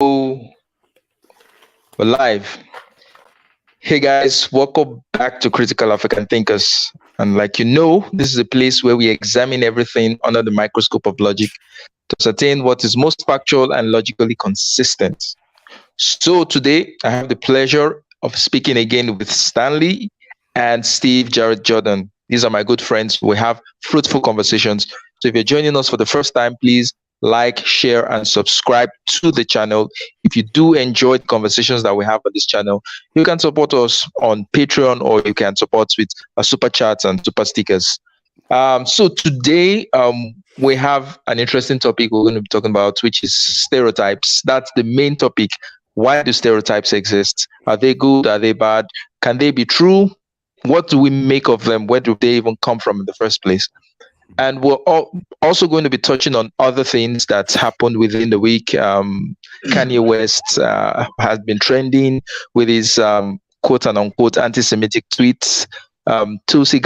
We're live. Hey guys, welcome back to Critical African Thinkers. And this is a place where we examine everything under the microscope of logic to ascertain what is most factual and logically consistent. So today, I have the pleasure of speaking again with Stanley and Steve Jared Jordan. These are my good friends. We have fruitful conversations. So if you're joining us for the first time, please like, share, and subscribe to the channel. If you do enjoy the conversations that we have on this channel, you can support us on Patreon, or you can support with a super chats and super stickers. So today we have an interesting topic we're going to be talking about, which is stereotypes. That's the main topic. Why do stereotypes exist? Are they good? Are they bad? Can they be true? What do we make of them? Where do they even come from in the first place? And we're also going to be touching on other things that's happened within the week. Kanye West has been trending with his quote and unquote anti-Semitic tweets. Tulsi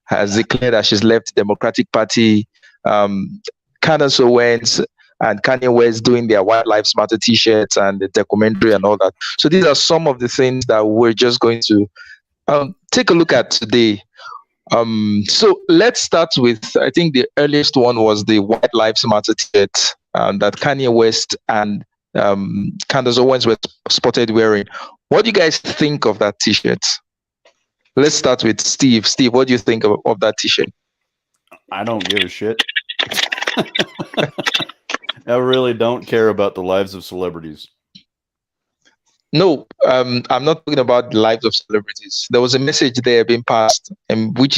has declared that she's left the Democratic Party. Candace Owens and Kanye West doing their White Lives Matter t-shirts and the documentary and all that. So these are some of the things that we're just going to take a look at today. So let's start with, I think the earliest one was the White Lives Matter t-shirt that Kanye West and Candace Owens were spotted wearing. What do you guys think of that t-shirt? Let's start with Steve. Steve, what do you think of that t-shirt? I don't give a shit. I really don't care about the lives of celebrities. No, I'm not talking about the lives of celebrities. There was a message there being passed, which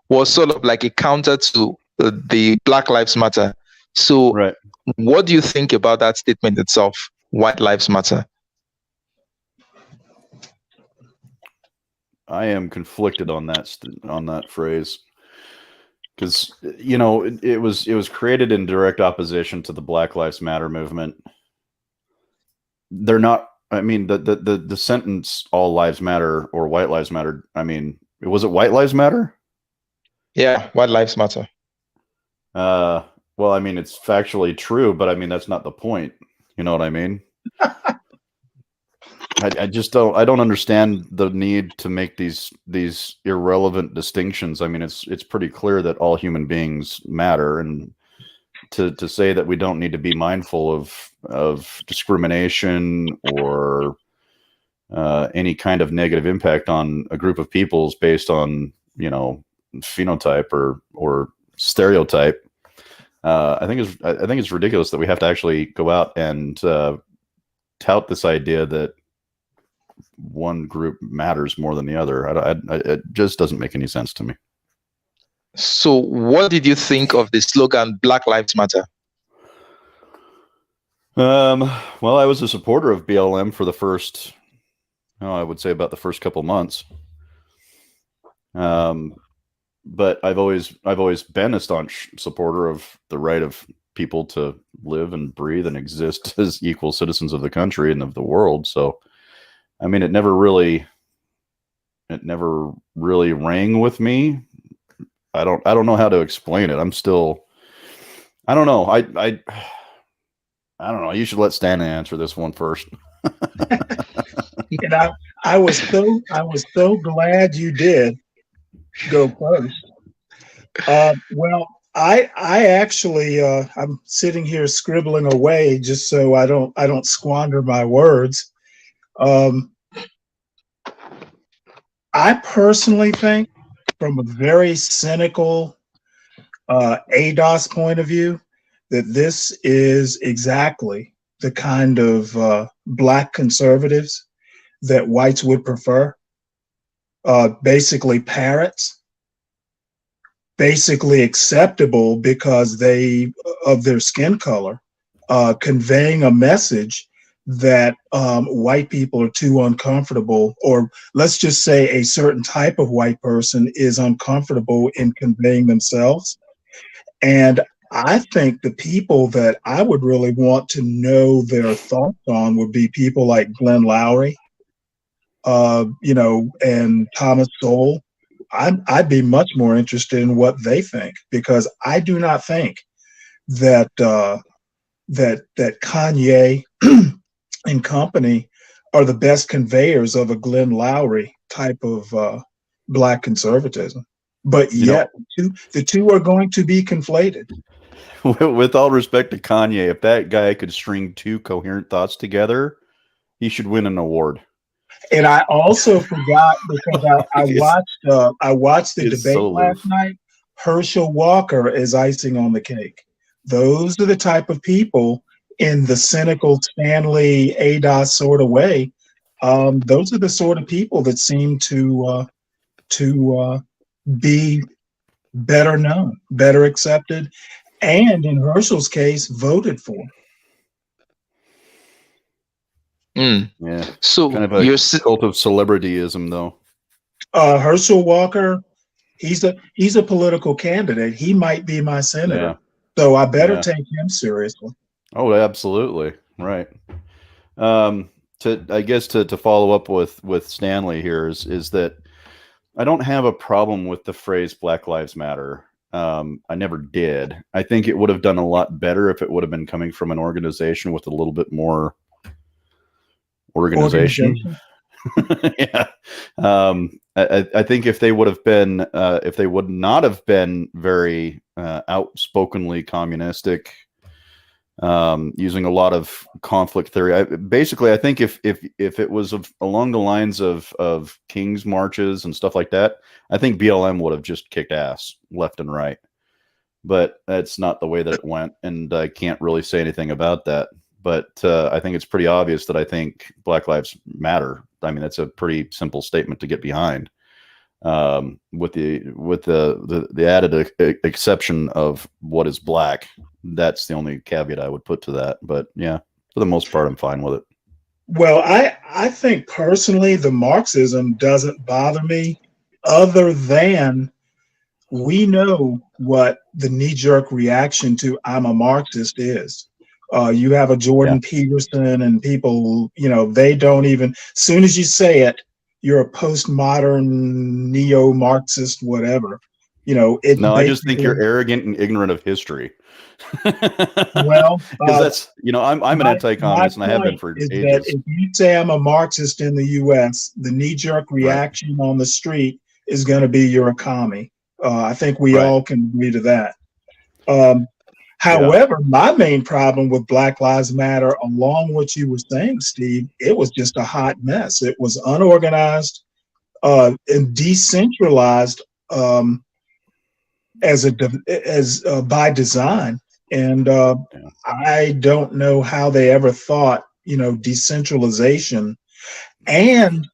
was sort of like a counter to the Black Lives Matter. So, right. What do you think about that statement itself? White Lives Matter. I am conflicted on that phrase, because it was created in direct opposition to the Black Lives Matter movement. They're not. I mean, the sentence "all lives matter" or "white lives matter." I mean, was it "white lives matter"? Yeah, white lives matter. Well, I mean, it's factually true, but I mean, that's not the point. You know what I mean? I just don't. I don't understand the need to make these irrelevant distinctions. I mean, it's pretty clear that all human beings matter, and to say that we don't need to be mindful of discrimination or any kind of negative impact on a group of peoples based on phenotype or stereotype. I think it's ridiculous that we have to actually go out and tout this idea that one group matters more than the other. It just doesn't make any sense to me. So what did you think of the slogan Black Lives Matter? Well, I was a supporter of BLM for the first, I would say about the first couple months. But I've always been a staunch supporter of the right of people to live and breathe and exist as equal citizens of the country and of the world. So, I mean, it never really rang with me. I don't know how to explain it. I don't know. I don't know. You should let Stan answer this one first. And I was so glad you did go first. Well, I actually I'm sitting here scribbling away just so I don't squander my words. I personally think, from a very cynical ADOS point of view, that this is exactly the kind of Black conservatives that whites would prefer. Basically parrots, basically acceptable because of their skin color, conveying a message that white people are too uncomfortable, or let's just say a certain type of white person is uncomfortable in conveying themselves. And I think the people that I would really want to know their thoughts on would be people like Glenn Lowry, and Thomas Sowell. I'd be much more interested in what they think, because I do not think that Kanye and company are the best conveyors of a Glenn Lowry type of Black conservatism. But yet, the two are going to be conflated. With all respect to Kanye, if that guy could string two coherent thoughts together, he should win an award. And I also forgot, because I watched the debate last night. Herschel Walker is icing on the cake. Those are the type of people, in the cynical Stanley ADOS sort of way. Those are the sort of people that seem to be better known, better accepted, and in Herschel's case, voted for. Yeah. So kind of a cult of celebrityism, though. Herschel Walker, he's a political candidate. He might be my senator, so I better take him seriously. Oh, absolutely, right. I guess to follow up with Stanley here is that I don't have a problem with the phrase Black Lives Matter. I never did. I think it would have done a lot better if it would have been coming from an organization with a little bit more organization. Yeah. I think if they would have been, if they would not have been very outspokenly communistic, using a lot of conflict theory. I think if it was along the lines of King's marches and stuff like that, I think BLM would have just kicked ass left and right. But that's not the way that it went, and I can't really say anything about that. But I think it's pretty obvious that I think Black Lives Matter. I mean, that's a pretty simple statement to get behind. With the added exception of what is black. That's the only caveat I would put to that. But yeah, for the most part, I'm fine with it. Well, I think personally, the Marxism doesn't bother me, other than we know what the knee-jerk reaction to "I'm a Marxist" is. You have a Jordan Peterson and people, they don't even, as soon as you say it, you're a postmodern, neo-Marxist, whatever. No, I just think you're arrogant and ignorant of history. Well, because that's, I'm an anti-communist, and I have been for ages. That if you say I'm a Marxist in the U.S., the knee-jerk reaction on the street is going to be you're a commie. I think we all can agree to that. However, my main problem with Black Lives Matter, along what you were saying, Steve, it was just a hot mess. It was unorganized and decentralized as by design. And I don't know how they ever thought, decentralization and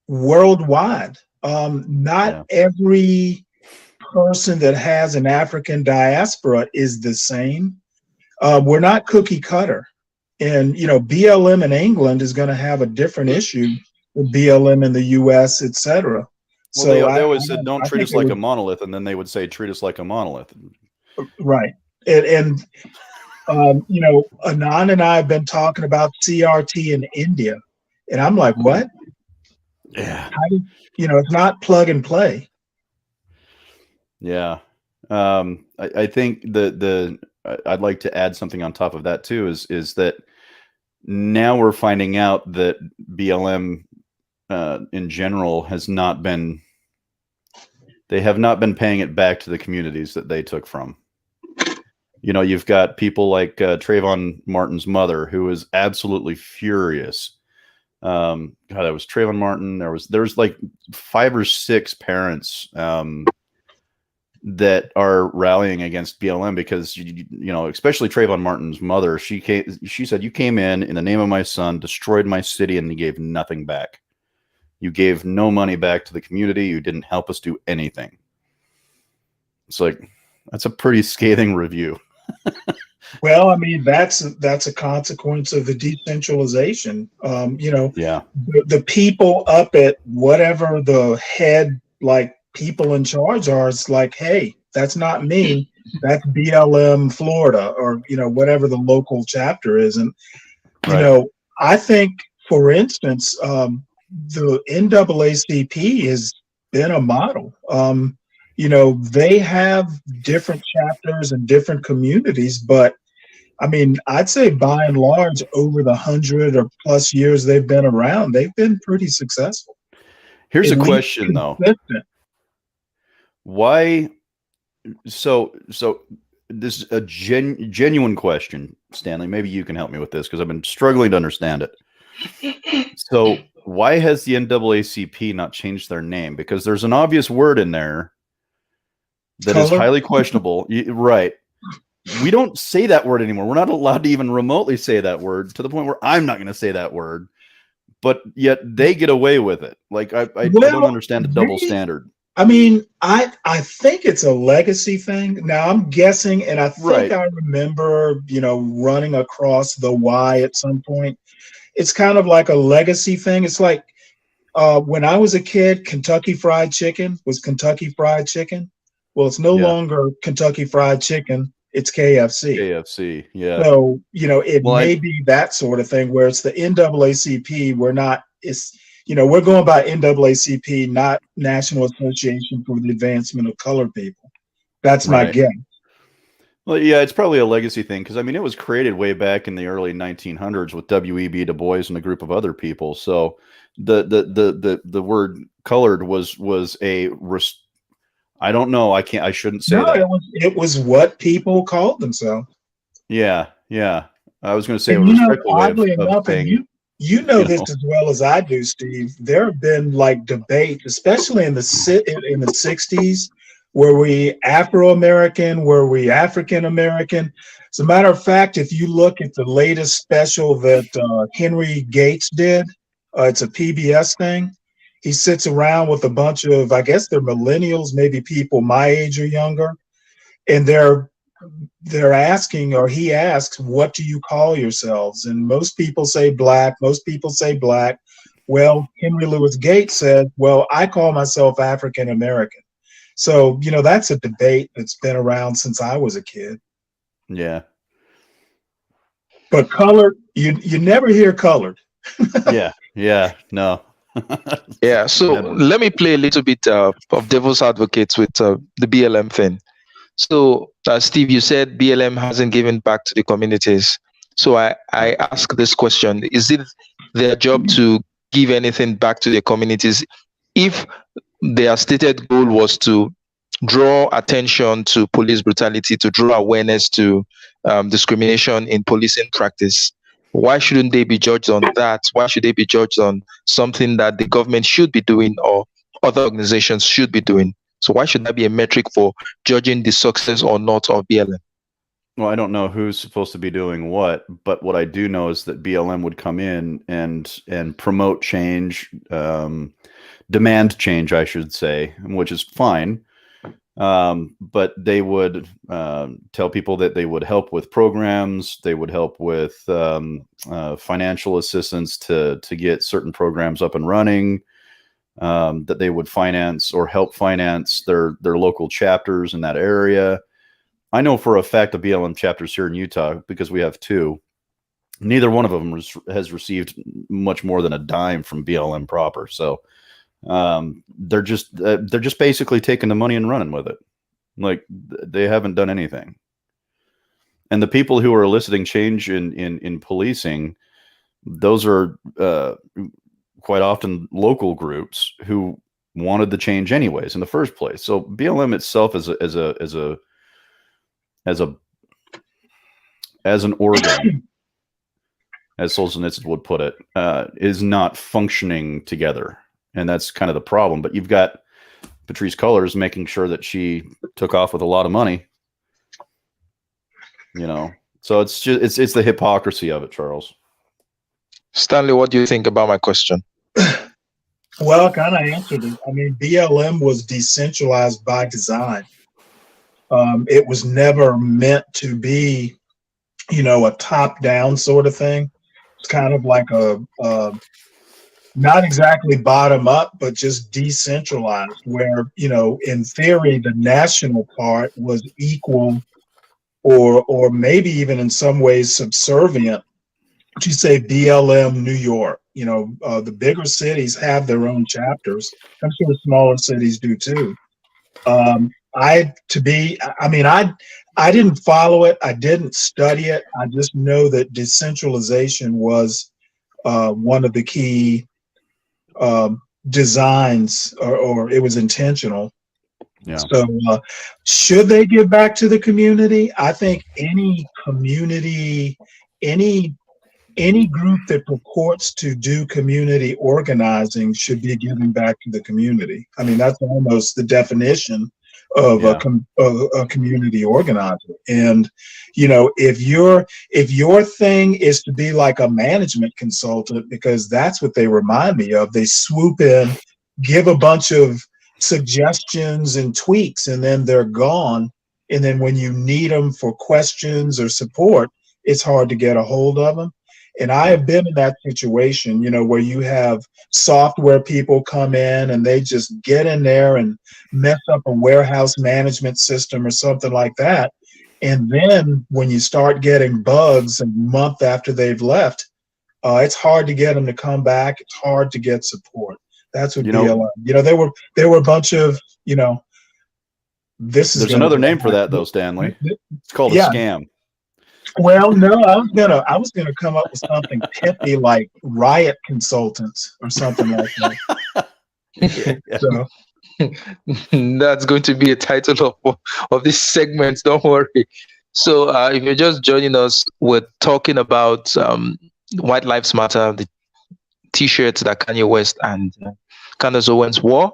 worldwide. Not every person that has an African diaspora is the same. We're not cookie cutter. And, BLM in England is going to have a different issue with BLM in the US, et cetera. Well, so they always said, don't treat us like a monolith. And then they would say, treat us like a monolith. Right. And Anand and I have been talking about CRT in India. And I'm like, what? Yeah. It's not plug and play. Yeah. I think I'd like to add something on top of that too, is that now we're finding out that BLM in general they have not been paying it back to the communities that they took from. You've got people like Trayvon Martin's mother, who is absolutely furious. God, that was Trayvon Martin. There's like 5 or 6 parents that are rallying against BLM because, especially Trayvon Martin's mother, she said, you came in the name of my son, destroyed my city, and you gave nothing back. You gave no money back to the community. You didn't help us do anything. It's like, that's a pretty scathing review. Well, I mean, that's a consequence of the decentralization. The people up at whatever the head, like, people in charge are, it's like, hey, that's not me. That's BLM Florida, or, whatever the local chapter is. And, I think, for instance, the NAACP has been a model. They have different chapters and different communities, but I mean, I'd say by and large, over the 100 or plus years they've been around, they've been pretty successful. Here's At a least question though. consistent. Why? So this is a genuine question, Stanley. Maybe you can help me with this because I've been struggling to understand it. So why has the NAACP not changed their name? Because there's an obvious word in there that is Color? highly questionable. Right. We don't say that word anymore. We're not allowed to even remotely say that word, to the point where I'm not going to say that word. But yet they get away with it. Like I don't understand the double standard. I mean, I think it's a legacy thing. Now I'm guessing, and I think Right. I remember, running across the Y at some point. It's kind of like a legacy thing. It's like when I was a kid, Kentucky Fried Chicken was Kentucky Fried Chicken. Well, it's no longer Kentucky Fried Chicken. It's KFC. KFC, yeah. So, it may be that sort of thing where it's the NAACP. We're going by NAACP, not National Association for the Advancement of Colored People. That's my guess. Well, yeah, it's probably a legacy thing because, I mean, it was created way back in the early 1900s with W.E.B. Du Bois and a group of other people. So the word colored was I don't know. I shouldn't say that. It was what people called themselves. Yeah. I was going to say, oddly enough, and you know this as well as I do, Steve. There have been like debates, especially in the 60s, were we Afro-American? Were we African-American? As a matter of fact, if you look at the latest special that Henry Gates did, it's a PBS thing. He sits around with a bunch of, I guess they're millennials, maybe people my age or younger, and they're asking, or he asks, what do you call yourselves? And most people say black. Well, Henry Louis Gates said, well, I call myself African American. So, that's a debate that's been around since I was a kid. Yeah. But colored, you never hear colored. Yeah, no. Yeah, so let me play a little bit of devil's advocate with the BLM thing. So, Steve, you said BLM hasn't given back to the communities. So I ask this question: is it their job to give anything back to the communities if their stated goal was to draw attention to police brutality, to draw awareness to discrimination in policing practice? Why shouldn't they be judged on that? Why should they be judged on something that the government should be doing or other organizations should be doing? So why should that be a metric for judging the success or not of BLM? Well, I don't know who's supposed to be doing what, but what I do know is that BLM would come in and promote change, demand change, I should say, which is fine. But they would tell people that they would help with programs, they would help with financial assistance to get certain programs up and running, that they would finance or help finance their local chapters in that area. I know for a fact the BLM chapters here in Utah, because we have two, neither one of them has received much more than a dime from BLM proper. So they're just basically taking the money and running with it. Like they haven't done anything. And the people who are eliciting change in policing, those are quite often local groups who wanted the change anyways in the first place. So BLM itself as an organ, as Solzhenitsyn would put it, is not functioning together. And that's kind of the problem. But you've got Patrisse Cullors making sure that she took off with a lot of money. So it's just it's the hypocrisy of it, Charles. Stanley, what do you think about my question? Well, I kind of answered it. I mean, BLM was decentralized by design. It was never meant to be, a top-down sort of thing. It's kind of like not exactly bottom up, but just decentralized, where, in theory, the national part was equal or maybe even in some ways subservient to, say, BLM New York. The bigger cities have their own chapters. I'm sure smaller cities do too. I didn't follow it. I didn't study it. I just know that decentralization was one of the key designs, or it was intentional. Yeah. So, should they give back to the community? I think any community, any group that purports to do community organizing should be giving back to the community. I mean, that's almost the definition of a community organizer. And if your thing is to be like a management consultant, because that's what they remind me of. They swoop in, give a bunch of suggestions and tweaks, and then they're gone. And then when you need them for questions or support, it's hard to get a hold of them. And I have been in that situation, where you have software people come in and they just get in there and mess up a warehouse management system or something like that. And then when you start getting bugs a month after they've left, it's hard to get them to come back. It's hard to get support. That's what BLM. There were a bunch of, this is. There's another name for that though, Stanley. It's called a scam. Well, no, I was gonna come up with something pithy like riot consultants or something like that. So that's going to be a title of this segment. Don't worry. So, if you're just joining us, we're talking about White Lives Matter, the T-shirts that Kanye West and Candace Owens wore.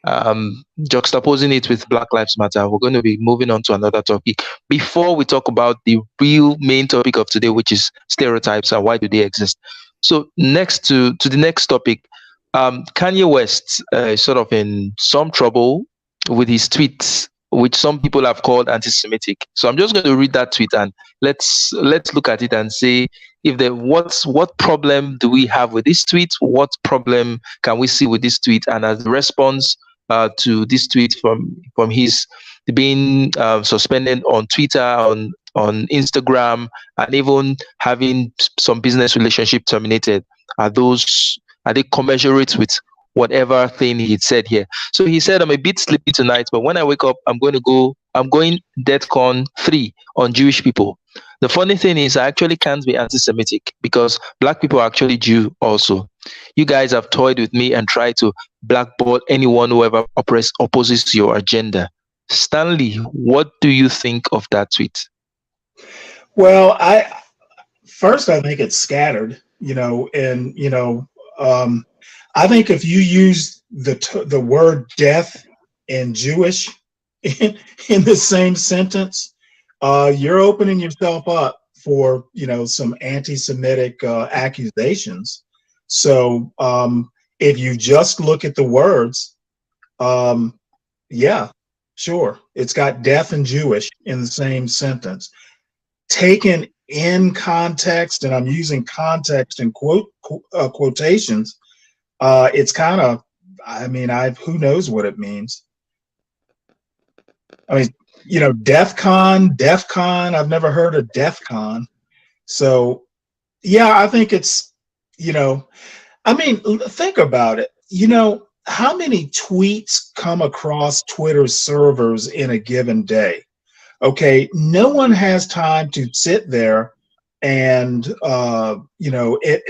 Juxtaposing it with Black Lives Matter, we're going to be moving on to another topic before we talk about the real main topic of today, which is stereotypes and why do they exist. So next to the next topic, Kanye West is sort of in some trouble with his tweets, which some people have called anti-Semitic. So I'm just going to read that tweet and let's look at it and say what problem do we have with this tweet? What problem can we see with this tweet? And as a response to this tweet from his being suspended on Twitter, on Instagram, and even having some business relationship terminated, are they commensurate with whatever thing he said here? So he said, I'm a bit sleepy tonight, but when I wake up, I'm going DEFCON 3 on Jewish people. The funny thing is, I actually can't be anti-Semitic because Black people are actually Jew also. You guys have toyed with me and tried to blackball anyone who ever opposes your agenda. Stanley, what do you think of that tweet? Well, I think it's scattered, and I think if you use the word death and Jewish in the same sentence, you're opening yourself up for some anti-Semitic accusations. So if you just look at the words, yeah, sure, it's got death and Jewish in the same sentence. Taken in context, and I'm using context in quotations, it's kind of, who knows what it means. I mean, DEFCON, I've never heard of DEFCON. So, yeah, I think it's, think about it. How many tweets come across Twitter's servers in a given day? Okay, no one has time to sit there and,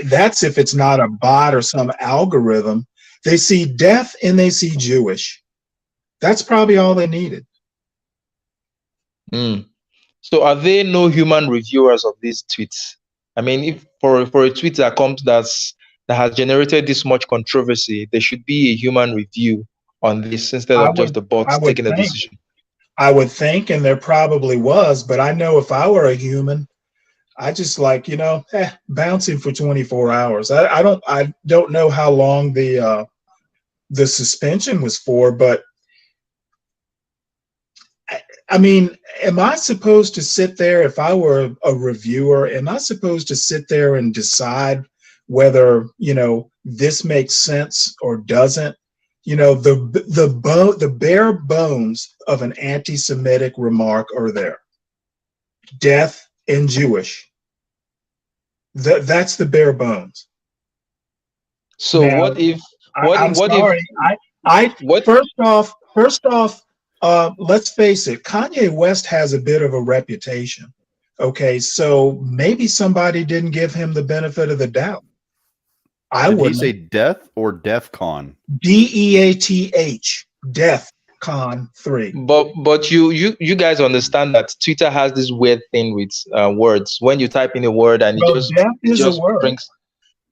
that's if it's not a bot or some algorithm. They see death and they see Jewish. That's probably all they needed. So are there no human reviewers of these tweets? I mean, if for a tweet that has generated this much controversy, there should be a human review on this instead of just the bots taking a decision. I would think, and there probably was, but I know if I were a human, I just bouncing for 24 hours. I don't know how long the suspension was for, but am I supposed to sit there, if I were a reviewer, am I supposed to sit there and decide whether, this makes sense or doesn't? The bare bones of an anti-Semitic remark are there. Death and Jewish. That's the bare bones. So now, first off, let's face it, Kanye West has a bit of a reputation. Okay, so maybe somebody didn't give him the benefit of the doubt. I Did he wouldn't. say death or DEF CON? DEATH, Death Con 3. But you guys understand that Twitter has this weird thing with words. When you type in a word and Well, death it is a just word. brings.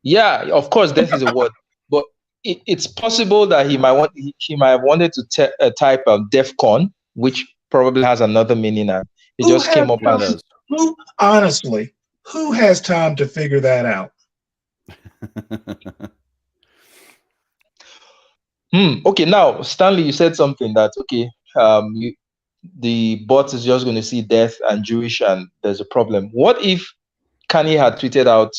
Yeah, of course, death is a word, but it's possible that he might have wanted to type DEFCON, which probably has another meaning, and it Who just has came up time? as. Honestly, who has time to figure that out? Okay, now Stanley, you said something that the bot is just going to see death and Jewish, and there's a problem. What if Kanye had tweeted out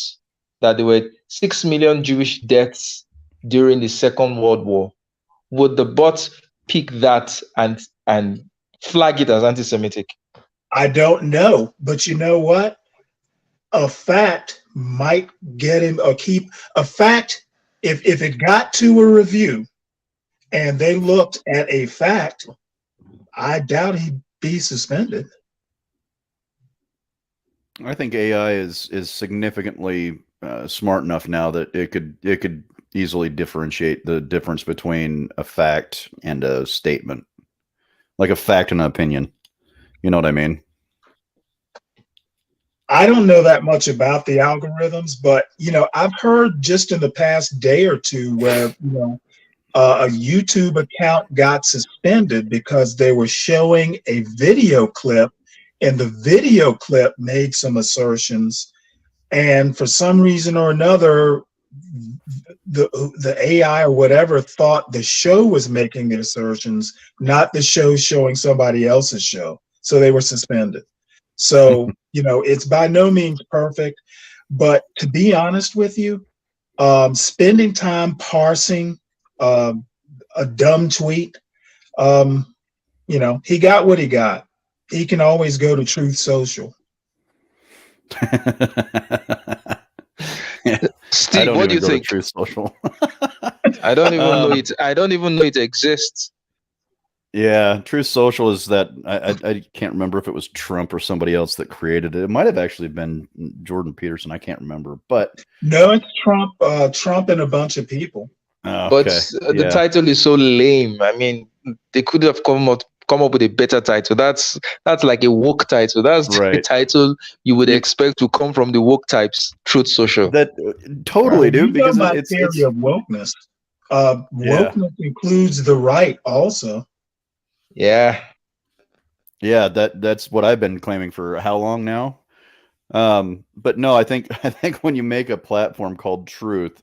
that there were 6 million Jewish deaths during the Second World War? Would the bot pick that and flag it as anti-Semitic? I don't know, but you know what? A fact might get him or keep a fact. If it got to a review and they looked at a fact, I doubt he'd be suspended. I think AI is significantly smart enough now that it could easily differentiate the difference between a fact and a statement, like a fact and an opinion. You know what I mean? I don't know that much about the algorithms, but I've heard just in the past day or two where a YouTube account got suspended because they were showing a video clip, and the video clip made some assertions, and for some reason or another, the AI or whatever thought the show was making the assertions, not the show showing somebody else's show, so they were suspended. So it's by no means perfect, but to be honest with you, spending time parsing a dumb tweet, he got what he got. He can always go to Truth Social. Steve, what do you think? Truth Social. I don't even know it. I don't even know it exists. Yeah, Truth Social is that I can't remember if it was Trump or somebody else that created it. It might have actually been Jordan Peterson. I can't remember, but no, it's Trump. Trump and a bunch of people. But the title is so lame. I mean, they could have come up with a better title. That's like a woke title. That's right. The title you would expect to come from the woke types. Truth Social. That totally, dude. Because it's theory of wokeness. Wokeness includes the right also. Yeah. That's what I've been claiming for how long now. But no, I think when you make a platform called Truth,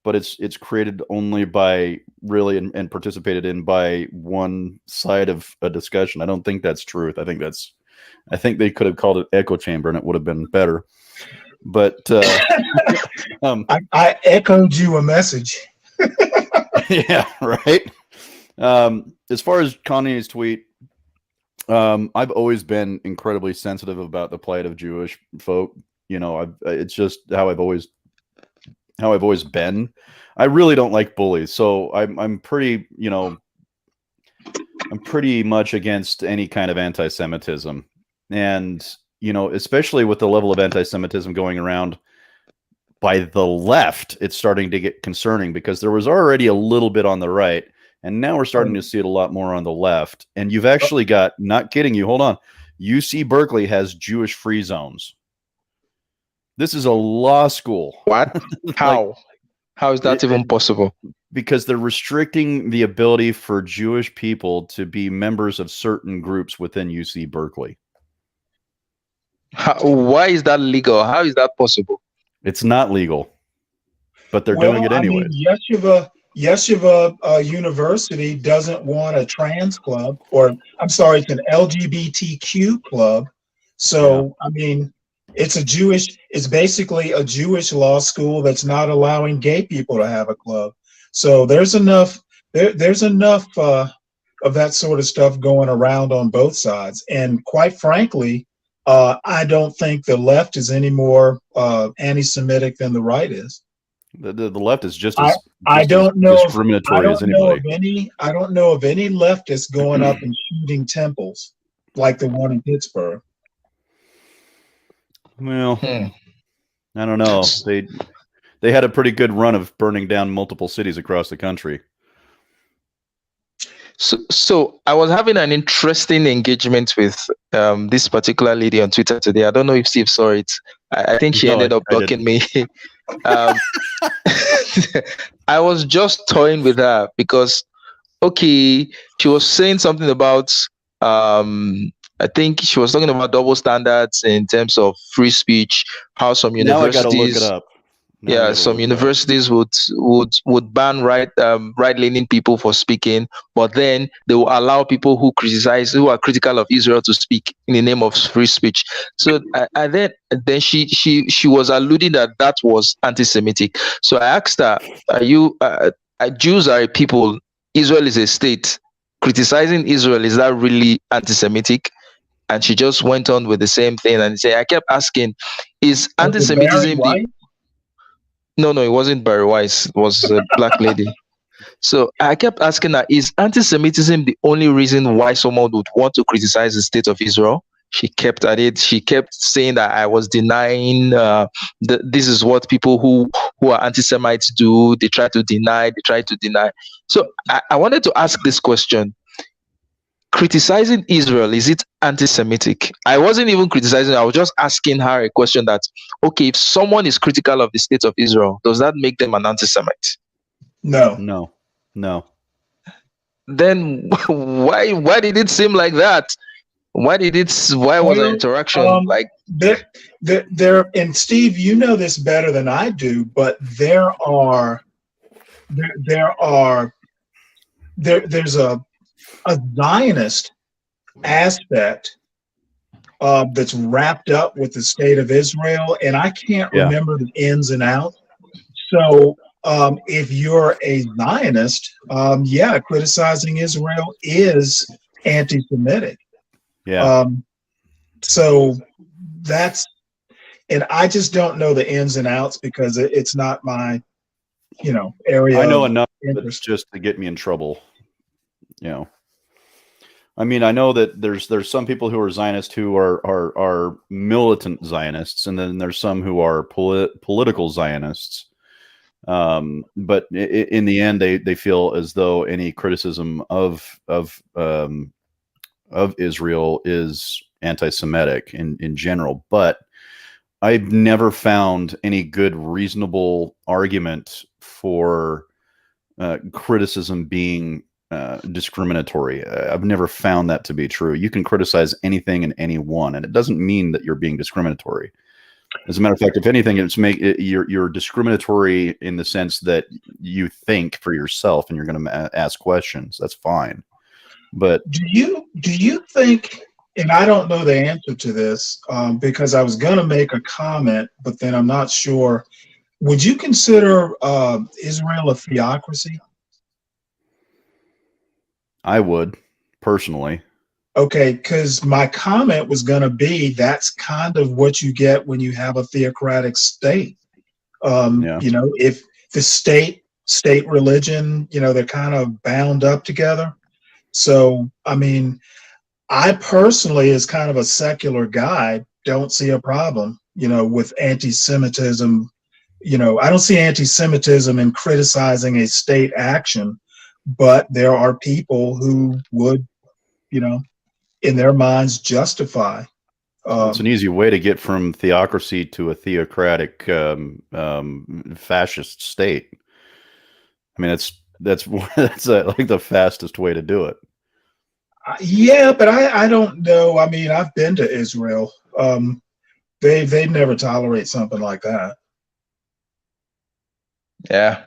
but it's created only by really and participated in by one side of a discussion, I don't think that's truth. I think they could have called it echo chamber and it would have been better. But I echoed you a message. Yeah, right. As far as Kanye's tweet, I've always been incredibly sensitive about the plight of Jewish folk. It's just how I've always been. I really don't like bullies, so I'm pretty much against any kind of anti-Semitism, and especially with the level of anti-Semitism going around by the left, it's starting to get concerning because there was already a little bit on the right. And now we're starting to see it a lot more on the left. And you've actually got, not kidding you, hold on, UC Berkeley has Jewish free zones. This is a law school. What? How? How is that even possible? Because they're restricting the ability for Jewish people to be members of certain groups within UC Berkeley. Why is that legal? How is that possible? It's not legal, but they're doing it anyway. Yeshiva University doesn't want a trans club, or I'm sorry, it's an LGBTQ club. So, yeah. I mean, it's basically a Jewish law school that's not allowing gay people to have a club. So there's enough of that sort of stuff going around on both sides. And quite frankly, I don't think the left is any more anti-Semitic than the right is. The left is just I as I don't know if discriminatory as anybody. I don't know of any leftists going up and shooting temples like the one in Pittsburgh. Well, Hmm. I don't know. They had a pretty good run of burning down multiple cities across the country. So I was having an interesting engagement with this particular lady on Twitter today. I don't know if Steve saw it. I think she No, ended up I blocking me. um, I was just toying with her because, okay, she was saying something about, I think she was talking about double standards in terms of free speech, how some Now I got to look it universities, up. yeah, some universities would ban right leaning people for speaking, but then they will allow people who are critical of Israel to speak in the name of free speech. So I then she was alluding that was anti-Semitic. So I asked her, "Are you Jews are a people? Israel is a state. Criticizing Israel, is that really anti-Semitic?" And she just went on with the same thing and say, I kept asking, "Is Was it Barry anti-Semitism the..." White? No, it wasn't Barry Weiss. It was a black lady. So I kept asking her, is anti-Semitism the only reason why someone would want to criticize the state of Israel? She kept at it. She kept saying that I was denying that this is what people who are anti-Semites do. They try to deny. So I wanted to ask this question. Criticizing Israel, is it anti-Semitic? I wasn't even criticizing. I was just asking her a question that, okay, if someone is critical of the state of Israel, does that make them an anti-Semite? No. Then why did it seem like that? Why was the interaction like? There, and Steve, you know this better than I do, but there's a Zionist aspect that's wrapped up with the state of Israel, and I can't remember the ins and outs. So if you're a Zionist, criticizing Israel is anti-Semitic. Yeah. So that's, and I just don't know the ins and outs because it's not my, area. I know enough just to get me in trouble. I mean, I know that there's some people who are Zionists who are militant Zionists, and then there's some who are political Zionists. But in the end, they feel as though any criticism of Israel is anti-Semitic in general. But I've never found any good, reasonable argument for criticism being discriminatory. I've never found that to be true. You can criticize anything and anyone, and it doesn't mean that you're being discriminatory. As a matter of fact, if anything, you're discriminatory in the sense that you think for yourself and you're going to ask questions. That's fine. But do you think? And I don't know the answer to this because I was going to make a comment, but then I'm not sure. Would you consider Israel a theocracy? I would, personally. Okay, because my comment was going to be that's kind of what you get when you have a theocratic state. If the state religion, they're kind of bound up together. So, I mean, I personally, as kind of a secular guy, don't see a problem, with anti-Semitism. I don't see anti-Semitism in criticizing a state action, but there are people who would, in their minds justify. It's an easy way to get from theocracy to a theocratic fascist state. I mean, that's like the fastest way to do it. Yeah, but I don't know. I mean, I've been to Israel. They'd never tolerate something like that. Yeah.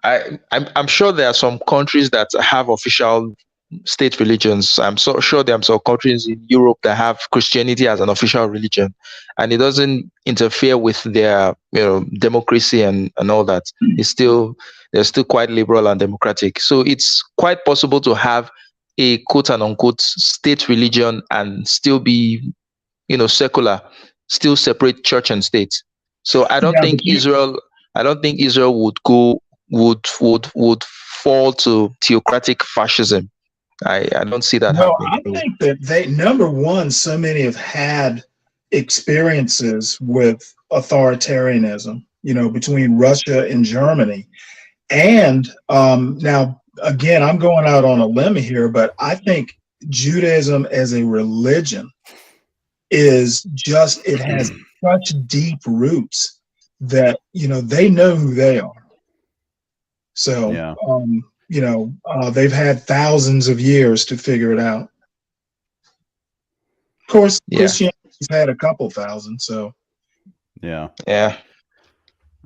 I'm sure there are some countries that have official state religions. I'm so sure there are some countries in Europe that have Christianity as an official religion, and it doesn't interfere with their democracy and all that. They're still quite liberal and democratic. So it's quite possible to have a quote and unquote state religion and still be secular, still separate church and state. So I don't think Israel I don't think Israel would fall to theocratic fascism. I don't see that Well, happening. I think that number one, so many have had experiences with authoritarianism, between Russia and Germany. And now, again, I'm going out on a limb here, but I think Judaism as a religion it has such deep roots that, they know who they are. So, Yeah. They've had thousands of years to figure it out. Of course, Christianity's had a couple thousand. So, yeah.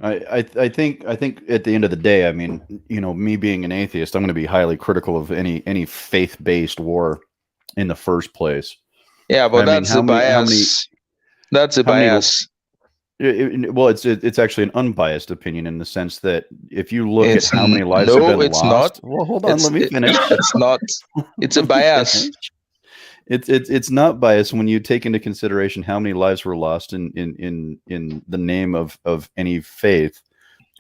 I think at the end of the day, I mean, me being an atheist, I'm going to be highly critical of any faith-based war in the first place. Yeah, but that's a bias. That's a bias. Well, it's actually an unbiased opinion in the sense that if you look at how many lives have been lost. Not. Well, hold on, let me finish. It's not. It's a bias. It's not biased when you take into consideration how many lives were lost in the name of any faith.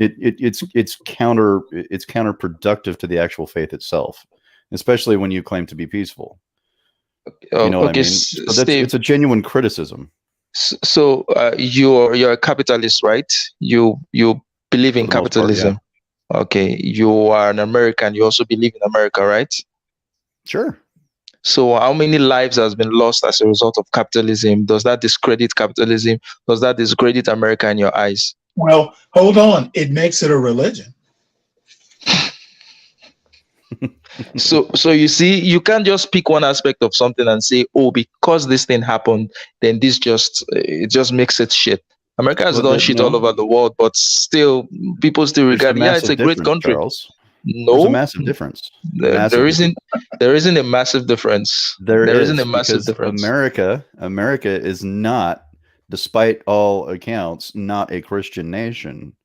It's counterproductive to the actual faith itself, especially when you claim to be peaceful. You know what I mean? So it's a genuine criticism. So you're a capitalist, right? You believe in capitalism. Part, yeah. Okay. You are an American. You also believe in America, right? Sure. So how many lives has been lost as a result of capitalism? Does that discredit capitalism? Does that discredit America in your eyes? Well, hold on. It makes it a religion. So you see, you can't just pick one aspect of something and say, oh, because this thing happened, then it just makes it shit. America has done shit all over the world, but still, people still regard it's a great country. Charles. No, there's a massive difference. There isn't a massive difference. There isn't a massive difference. America is not, despite all accounts, not a Christian nation.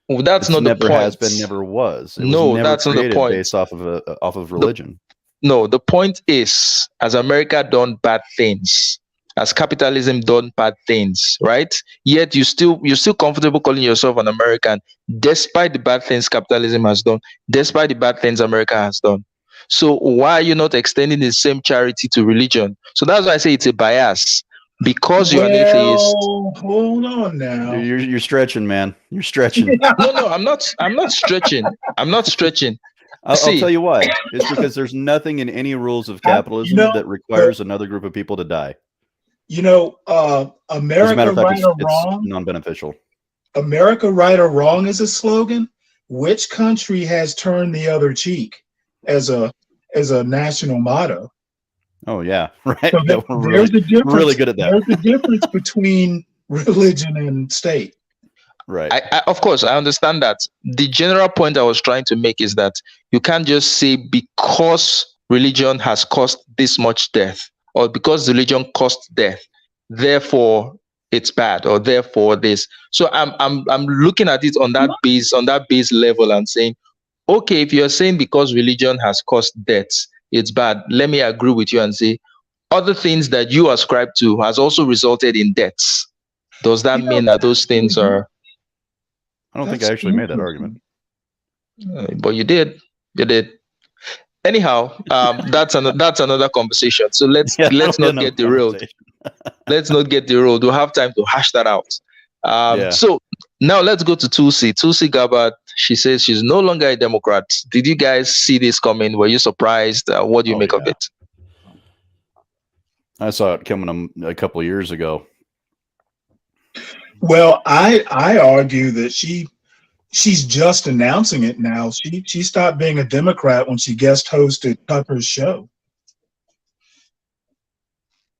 Well, that's not the point. Never has been, never was. That's not the point. Based off of religion. No, the point is, as America done bad things, as capitalism done bad things, right? Yet you're still comfortable calling yourself an American, despite the bad things capitalism has done, despite the bad things America has done. So why are you not extending the same charity to religion? So that's why I say it's a bias. Because you're an atheist. Hold on now. You're stretching, man. You're stretching. No, I'm not stretching. I'm not stretching. I'll tell you why. It's because there's nothing in any rules of capitalism that requires another group of people to die. America right or wrong, non-beneficial. America right or wrong is a slogan. Which country has turned the other cheek as a national motto? Oh yeah, right. So there's a difference. We're really good at that. There's a difference between religion and state. Right. Of course, I understand that. The general point I was trying to make is that you can't just say because religion has caused this much death, or because religion caused death, therefore it's bad, or therefore this. So I'm looking at it on that base level and saying, okay, if you're saying because religion has caused deaths, it's bad. Let me agree with you and say other things that you ascribe to has also resulted in deaths. Does that mean that those things are? I don't think I actually made that argument. But you did. You did. Anyhow, that's another conversation. So let's not get derailed. Let's not get derailed. We'll have time to hash that out. So now let's go to Tulsi. Tulsi Gabbard, she says she's no longer a Democrat. Did you guys see this coming? Were you surprised? What do you make of it? I saw it coming a couple of years ago. Well, I argue that she's just announcing it now. She stopped being a Democrat when she guest hosted Tucker's show.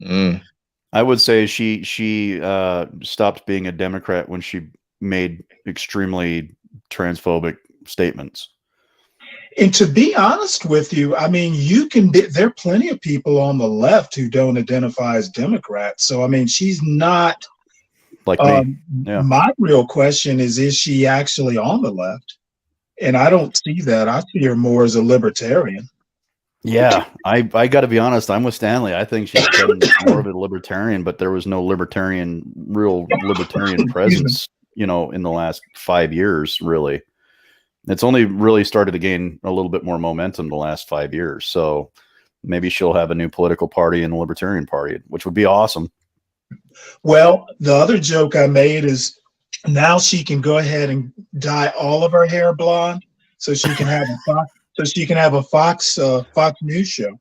I would say she stopped being a Democrat when she made extremely transphobic statements. And to be honest with you, I mean, there are plenty of people on the left who don't identify as Democrats. So, I mean, she's not like me. Yeah. My real question is she actually on the left? And I don't see that. I see her more as a libertarian. Yeah, I got to be honest. I'm with Stanley. I think she's more of a libertarian, but there was no real libertarian presence in the last 5 years, really. It's only really started to gain a little bit more momentum the last 5 years. So maybe she'll have a new political party in the Libertarian Party, which would be awesome. Well, the other joke I made is now she can go ahead and dye all of her hair blonde, so she can have a Fox News show.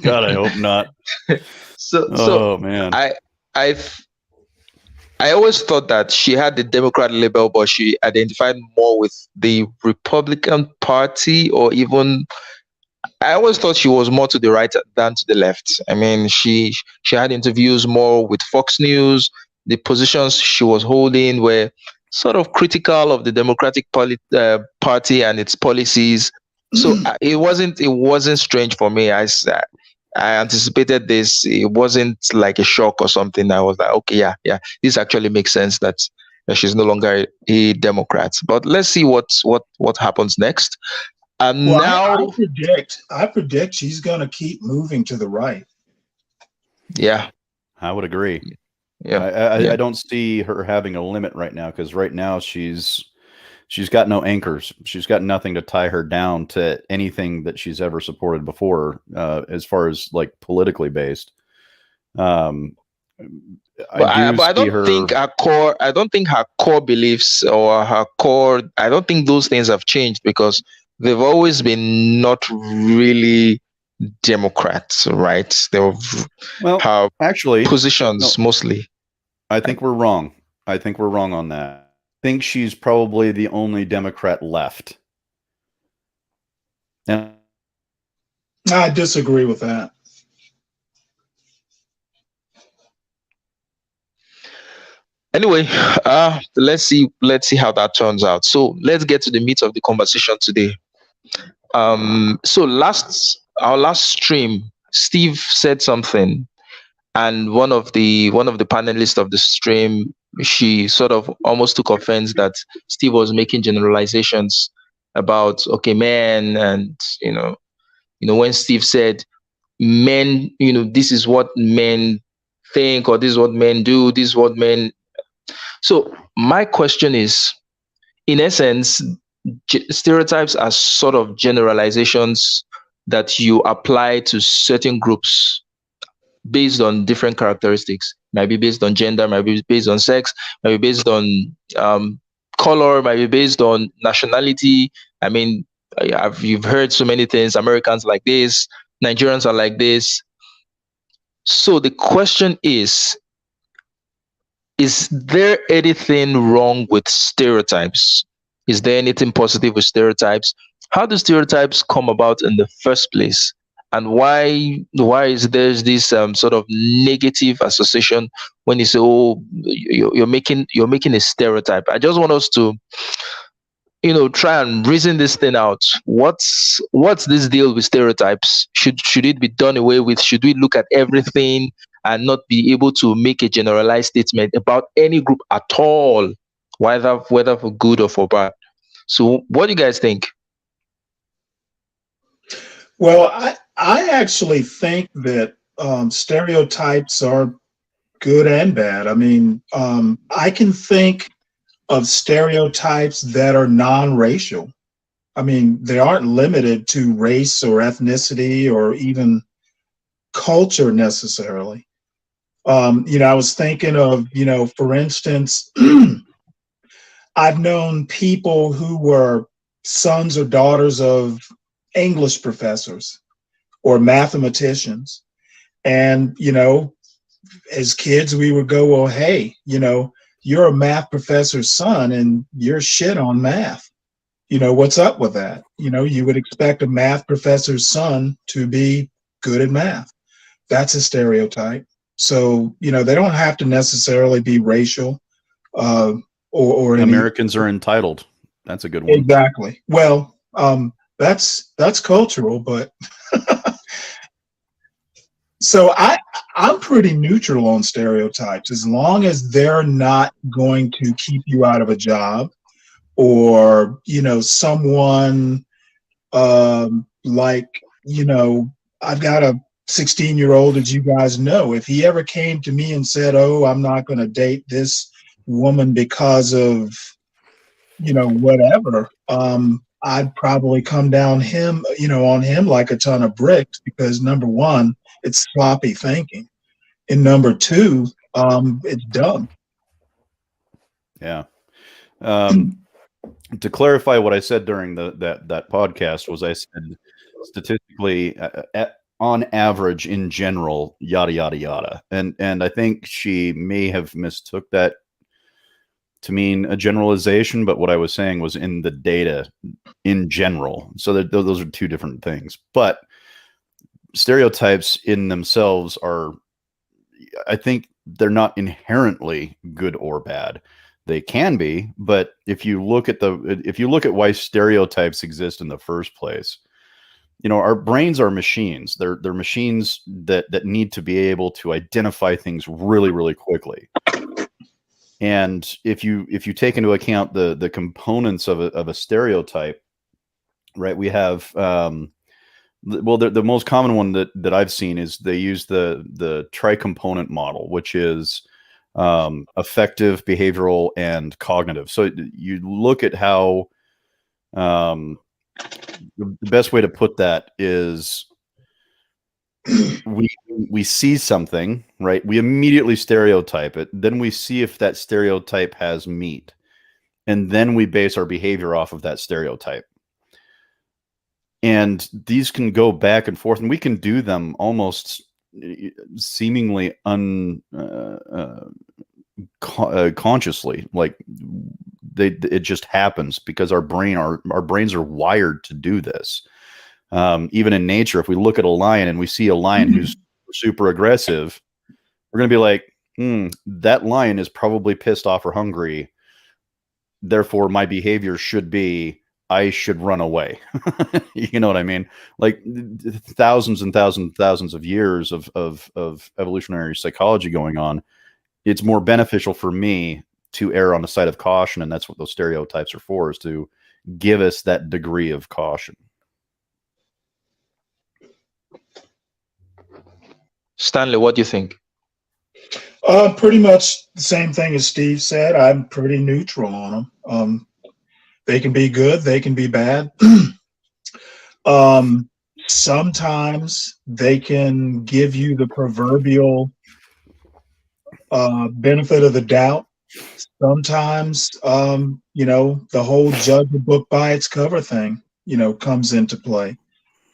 God, I hope not. So man, I always thought that she had the Democrat label, but she identified more with the Republican Party, or even I always thought she was more to the right than to the left. I mean, she had interviews more with Fox News. The positions she was holding were sort of critical of the Democratic Party and its policies. So it wasn't strange for me. I anticipated this. It wasn't like a shock or something. I was like, okay, yeah, this actually makes sense that she's no longer a Democrat. But let's see what happens next. Well, Now, I predict she's going to keep moving to the right. Yeah, I would agree. Yeah, I don't see her having a limit right now, because right now she's got no anchors. She's got nothing to tie her down to anything that she's ever supported before, as far as like politically based. I don't think her core beliefs or her core. I don't think those things have changed, because they've always been not really Democrats, right? They have actually positions mostly. I think we're wrong. I think we're wrong on that. I think she's probably the only Democrat left. And I disagree with that. Anyway, let's see how that turns out. So let's get to the meat of the conversation today. So our last stream, Steve said something, and one of the panelists of the stream, she sort of almost took offense that Steve was making generalizations about men, and when Steve said men, this is what men think, or this is what men do, this is what men. So my question is, in essence, stereotypes are sort of generalizations that you apply to certain groups based on different characteristics. Might be based on gender, might be based on sex, might be based on color, might be based on nationality. I mean, you've heard so many things. Americans like this, Nigerians are like this. So the question is there anything wrong with stereotypes? Is there anything positive with stereotypes? How do stereotypes come about in the first place? And why is there this sort of negative association when you say, oh, you're making a stereotype? I just want us to try and reason this thing out. What's this deal with stereotypes? Should it be done away with? Should we look at everything and not be able to make a generalized statement about any group at all, whether for good or for bad? So what do you guys think? Well, I actually think that stereotypes are good and bad. I mean, I can think of stereotypes that are non-racial. I mean, they aren't limited to race or ethnicity or even culture necessarily. I was thinking of, for instance, I've known people who were sons or daughters of English professors or mathematicians. And, as kids, we would go, well, hey, you're a math professor's son and you're shit on math. What's up with that? You would expect a math professor's son to be good at math. That's a stereotype. So, they don't have to necessarily be racial or Americans are entitled. That's a good one. Exactly. Well, that's cultural, but so I'm pretty neutral on stereotypes, as long as they're not going to keep you out of a job, or someone I've got a 16-year-old, as you guys know. If he ever came to me and said, oh, I'm not going to date this woman because of, whatever, I'd probably come down on him like a ton of bricks because number one, it's sloppy thinking. And number two, it's dumb. Yeah. To clarify what I said during that podcast was I said statistically on average in general, yada, yada, yada. And I think she may have mistook that to mean a generalization, but what I was saying was in the data in general. So those are two different things. But stereotypes in themselves are, I think they're not inherently good or bad. They can be, but if you look at why stereotypes exist in the first place, our brains are machines. They're machines that need to be able to identify things really, really quickly. And if you take into account the components of a stereotype, right? We have the most common one that I've seen is they use the tri-component model, which is affective, behavioral, and cognitive. So you look at how the best way to put that is we see something, right? We immediately stereotype it. Then we see if that stereotype has meat. And then we base our behavior off of that stereotype. And these can go back and forth, and we can do them almost seemingly consciously, like it just happens because our brains are wired to do this. Even in nature, if we look at a lion and we see a lion who's super aggressive, we're going to be like, that lion is probably pissed off or hungry. Therefore, my behavior should be, I should run away. You know what I mean? Like thousands and thousands of years of evolutionary psychology going on. It's more beneficial for me to err on the side of caution. And that's what those stereotypes are for, is to give us that degree of caution. Stanley, what do you think? Pretty much the same thing as Steve said. I'm pretty neutral on them. They can be good, they can be bad. Sometimes they can give you the proverbial benefit of the doubt. Sometimes, the whole judge a book by its cover thing, comes into play.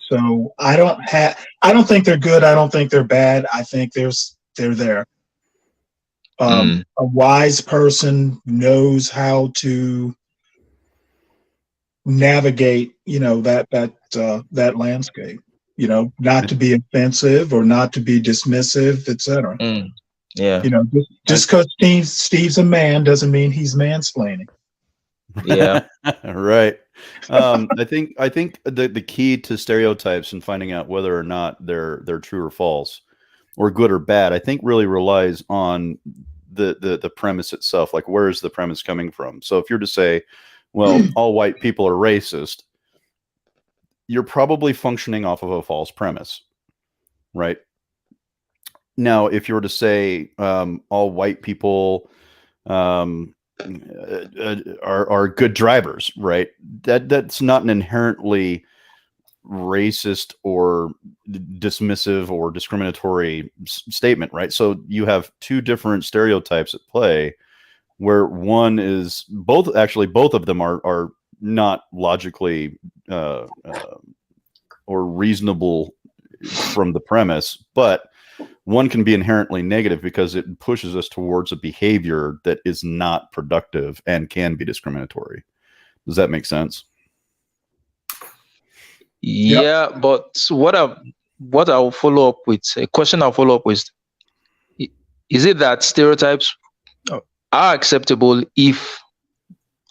So I don't think they're good. I don't think they're bad. I think they're there. A wise person knows how to navigate, that landscape, not to be offensive or not to be dismissive, etc. Yeah. Just because Steve's a man doesn't mean he's mansplaining. Yeah. Right. I think the key to stereotypes and finding out whether or not they're true or false or good or bad, I think really relies on the premise itself. Like, where is the premise coming from? So if you're to say, well, all white people are racist, you're probably functioning off of a false premise, right? Now, if you were to say all white people are good drivers, right? That's not an inherently racist or dismissive or discriminatory statement, right? So you have two different stereotypes at play, where one is both of them are not logically or reasonable from the premise, but one can be inherently negative because it pushes us towards a behavior that is not productive and can be discriminatory. Does that make sense? Yeah, yep. But what I'll follow up with, a question I'll follow up with, is it that stereotypes are acceptable if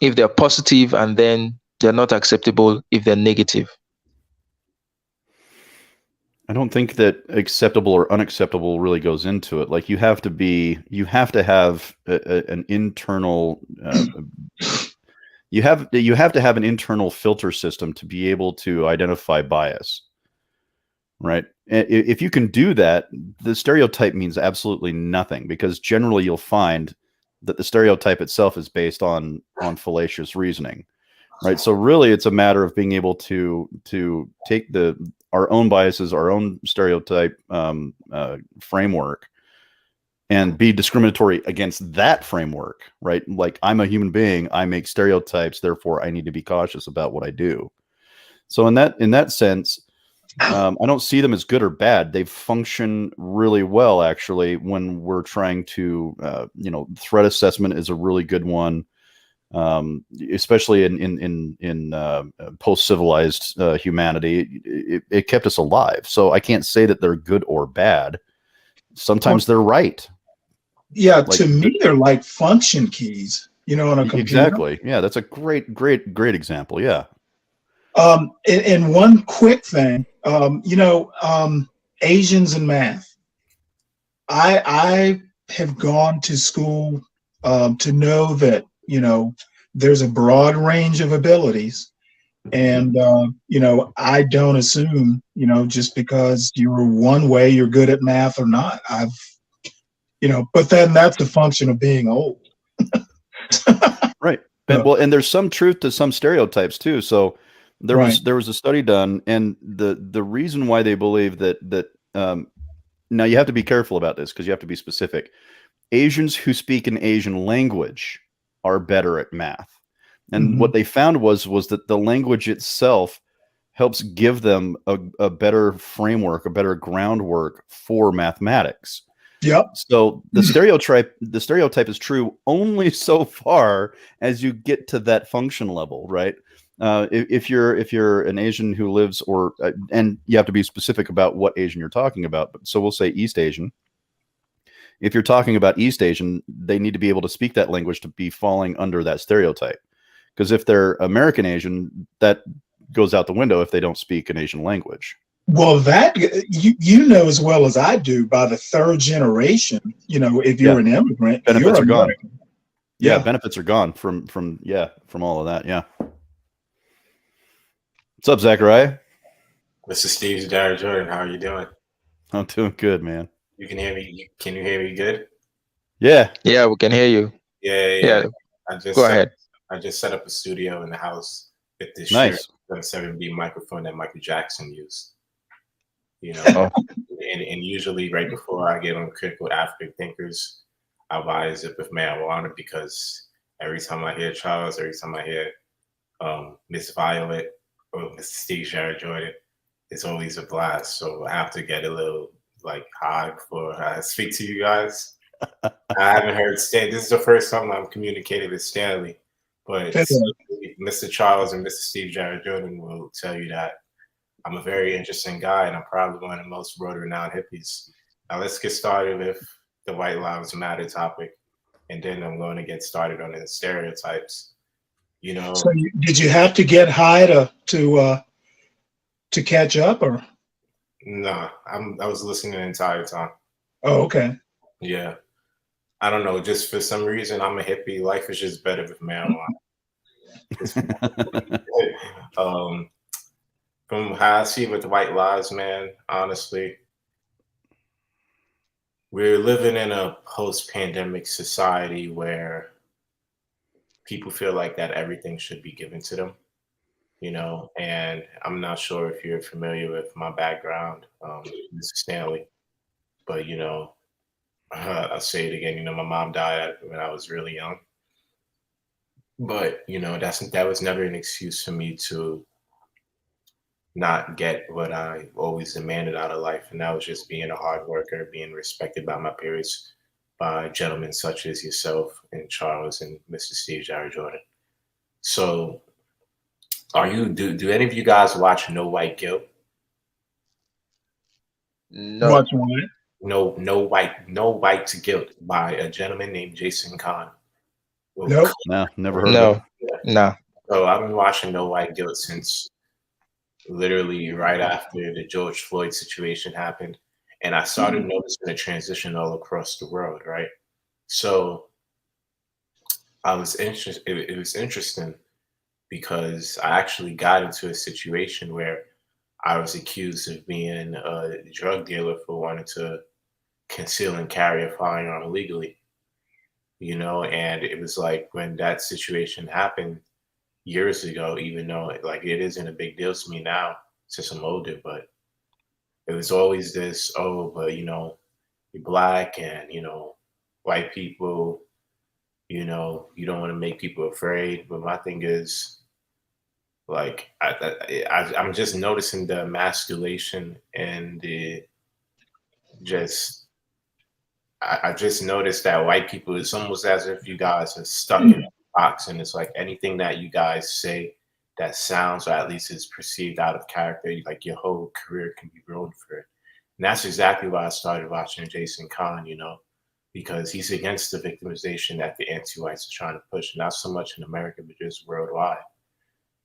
they're positive, and then they're not acceptable if they're negative? I don't think that acceptable or unacceptable really goes into it. Like, you have to have an internal, you have to have an internal filter system to be able to identify bias, right? If you can do that, the stereotype means absolutely nothing, because generally you'll find that the stereotype itself is based on fallacious reasoning, right? So really, it's a matter of being able to take our own biases, our own stereotype framework, and be discriminatory against that framework, right? Like, I'm a human being, I make stereotypes, therefore I need to be cautious about what I do. So in that sense, I don't see them as good or bad. They function really well, actually, when we're trying to, threat assessment is a really good one, especially in post-civilized humanity. It kept us alive. So I can't say that they're good or bad. Sometimes they're right. Yeah, like, to me, they're like function keys, on a computer. Exactly. Yeah, that's a great example. Yeah. And one quick thing, Asians in math. I have gone to school to know that, there's a broad range of abilities. And, I don't assume, just because you're one way, you're good at math or not. But then that's the function of being old. Right. Well, and there's some truth to some stereotypes too. So there was a study done, and the reason why they believe that now you have to be careful about this because you have to be specific. Asians who speak an Asian language are better at math. And what they found was that the language itself helps give them a better framework, a better groundwork for mathematics. Yep. So the stereotype is true only so far as you get to that function level, right? If you're an Asian who lives, and you have to be specific about what Asian you're talking about. But so we'll say East Asian. If you're talking about East Asian, they need to be able to speak that language to be falling under that stereotype. Because if they're American Asian, that goes out the window if they don't speak an Asian language. Well, that you know as well as I do, by the third generation, if you're an immigrant, benefits are gone. Yeah, benefits are gone from all of that. Yeah. What's up, Zachariah? This is Steve Jordan. How are you doing? I'm doing good, man. You can hear me. Can you hear me good? Yeah. Yeah, we can hear you. Yeah. Go ahead. I just set up a studio in the house with this nice 7B microphone that Michael Jackson used. Oh. and usually right before I get on Critical African Thinkers, I buy a zip of marijuana because every time I hear Charles, every time I hear Miss Violet or Mr. Steve Jordan, it's always a blast. So I have to get a little high before I speak to you guys. I haven't heard Stan. This is the first time I'm communicating with Stanley, but Mr. Charles and Mr. Steve Jordan will tell you that I'm a very interesting guy, and I'm probably one of the most world-renowned hippies. Now let's get started with the White Lives Matter topic, and then I'm going to get started on the stereotypes. So did you have to get high to catch up, or? No, I was listening the entire time. Oh, okay. Yeah, I don't know. Just for some reason, I'm a hippie. Life is just better with marijuana. From how I see with the White Lives, man, honestly, we're living in a post-pandemic society where people feel like that everything should be given to them, and I'm not sure if you're familiar with my background, Mr. Stanley, but, I'll say it again, my mom died when I was really young, but, that was never an excuse for me to not get what I always demanded out of life. And that was just being a hard worker, being respected by my peers, by gentlemen such as yourself and Charles and Mr. Steve Jordan. So do any of you guys watch No White Guilt? No. Watch what? No White Guilt by a gentleman named Jason Kahn. Nope. No, never heard of it. No. So I've been watching No White Guilt since literally right after the George Floyd situation happened. And I started noticing a transition all across the world, right? So I was interested. It was interesting because I actually got into a situation where I was accused of being a drug dealer for wanting to conceal and carry a firearm illegally. you know, and it was like when that situation happened years ago, even though like it isn't a big deal to me now since I'm older, but it was always this, oh, but you know, you're black and you know, white people, you know, you don't want to make people afraid. But my thing is, like, I'm just noticing the emasculation and the just I just noticed that white people, it's almost as if you guys are stuck in a box, and it's like anything that you guys say that sounds or at least is perceived out of character, like your whole career can be ruined for it. And that's exactly why I started watching Jason Kahn, you know, because he's against the victimization that the anti-whites are trying to push, not so much in America, but just worldwide,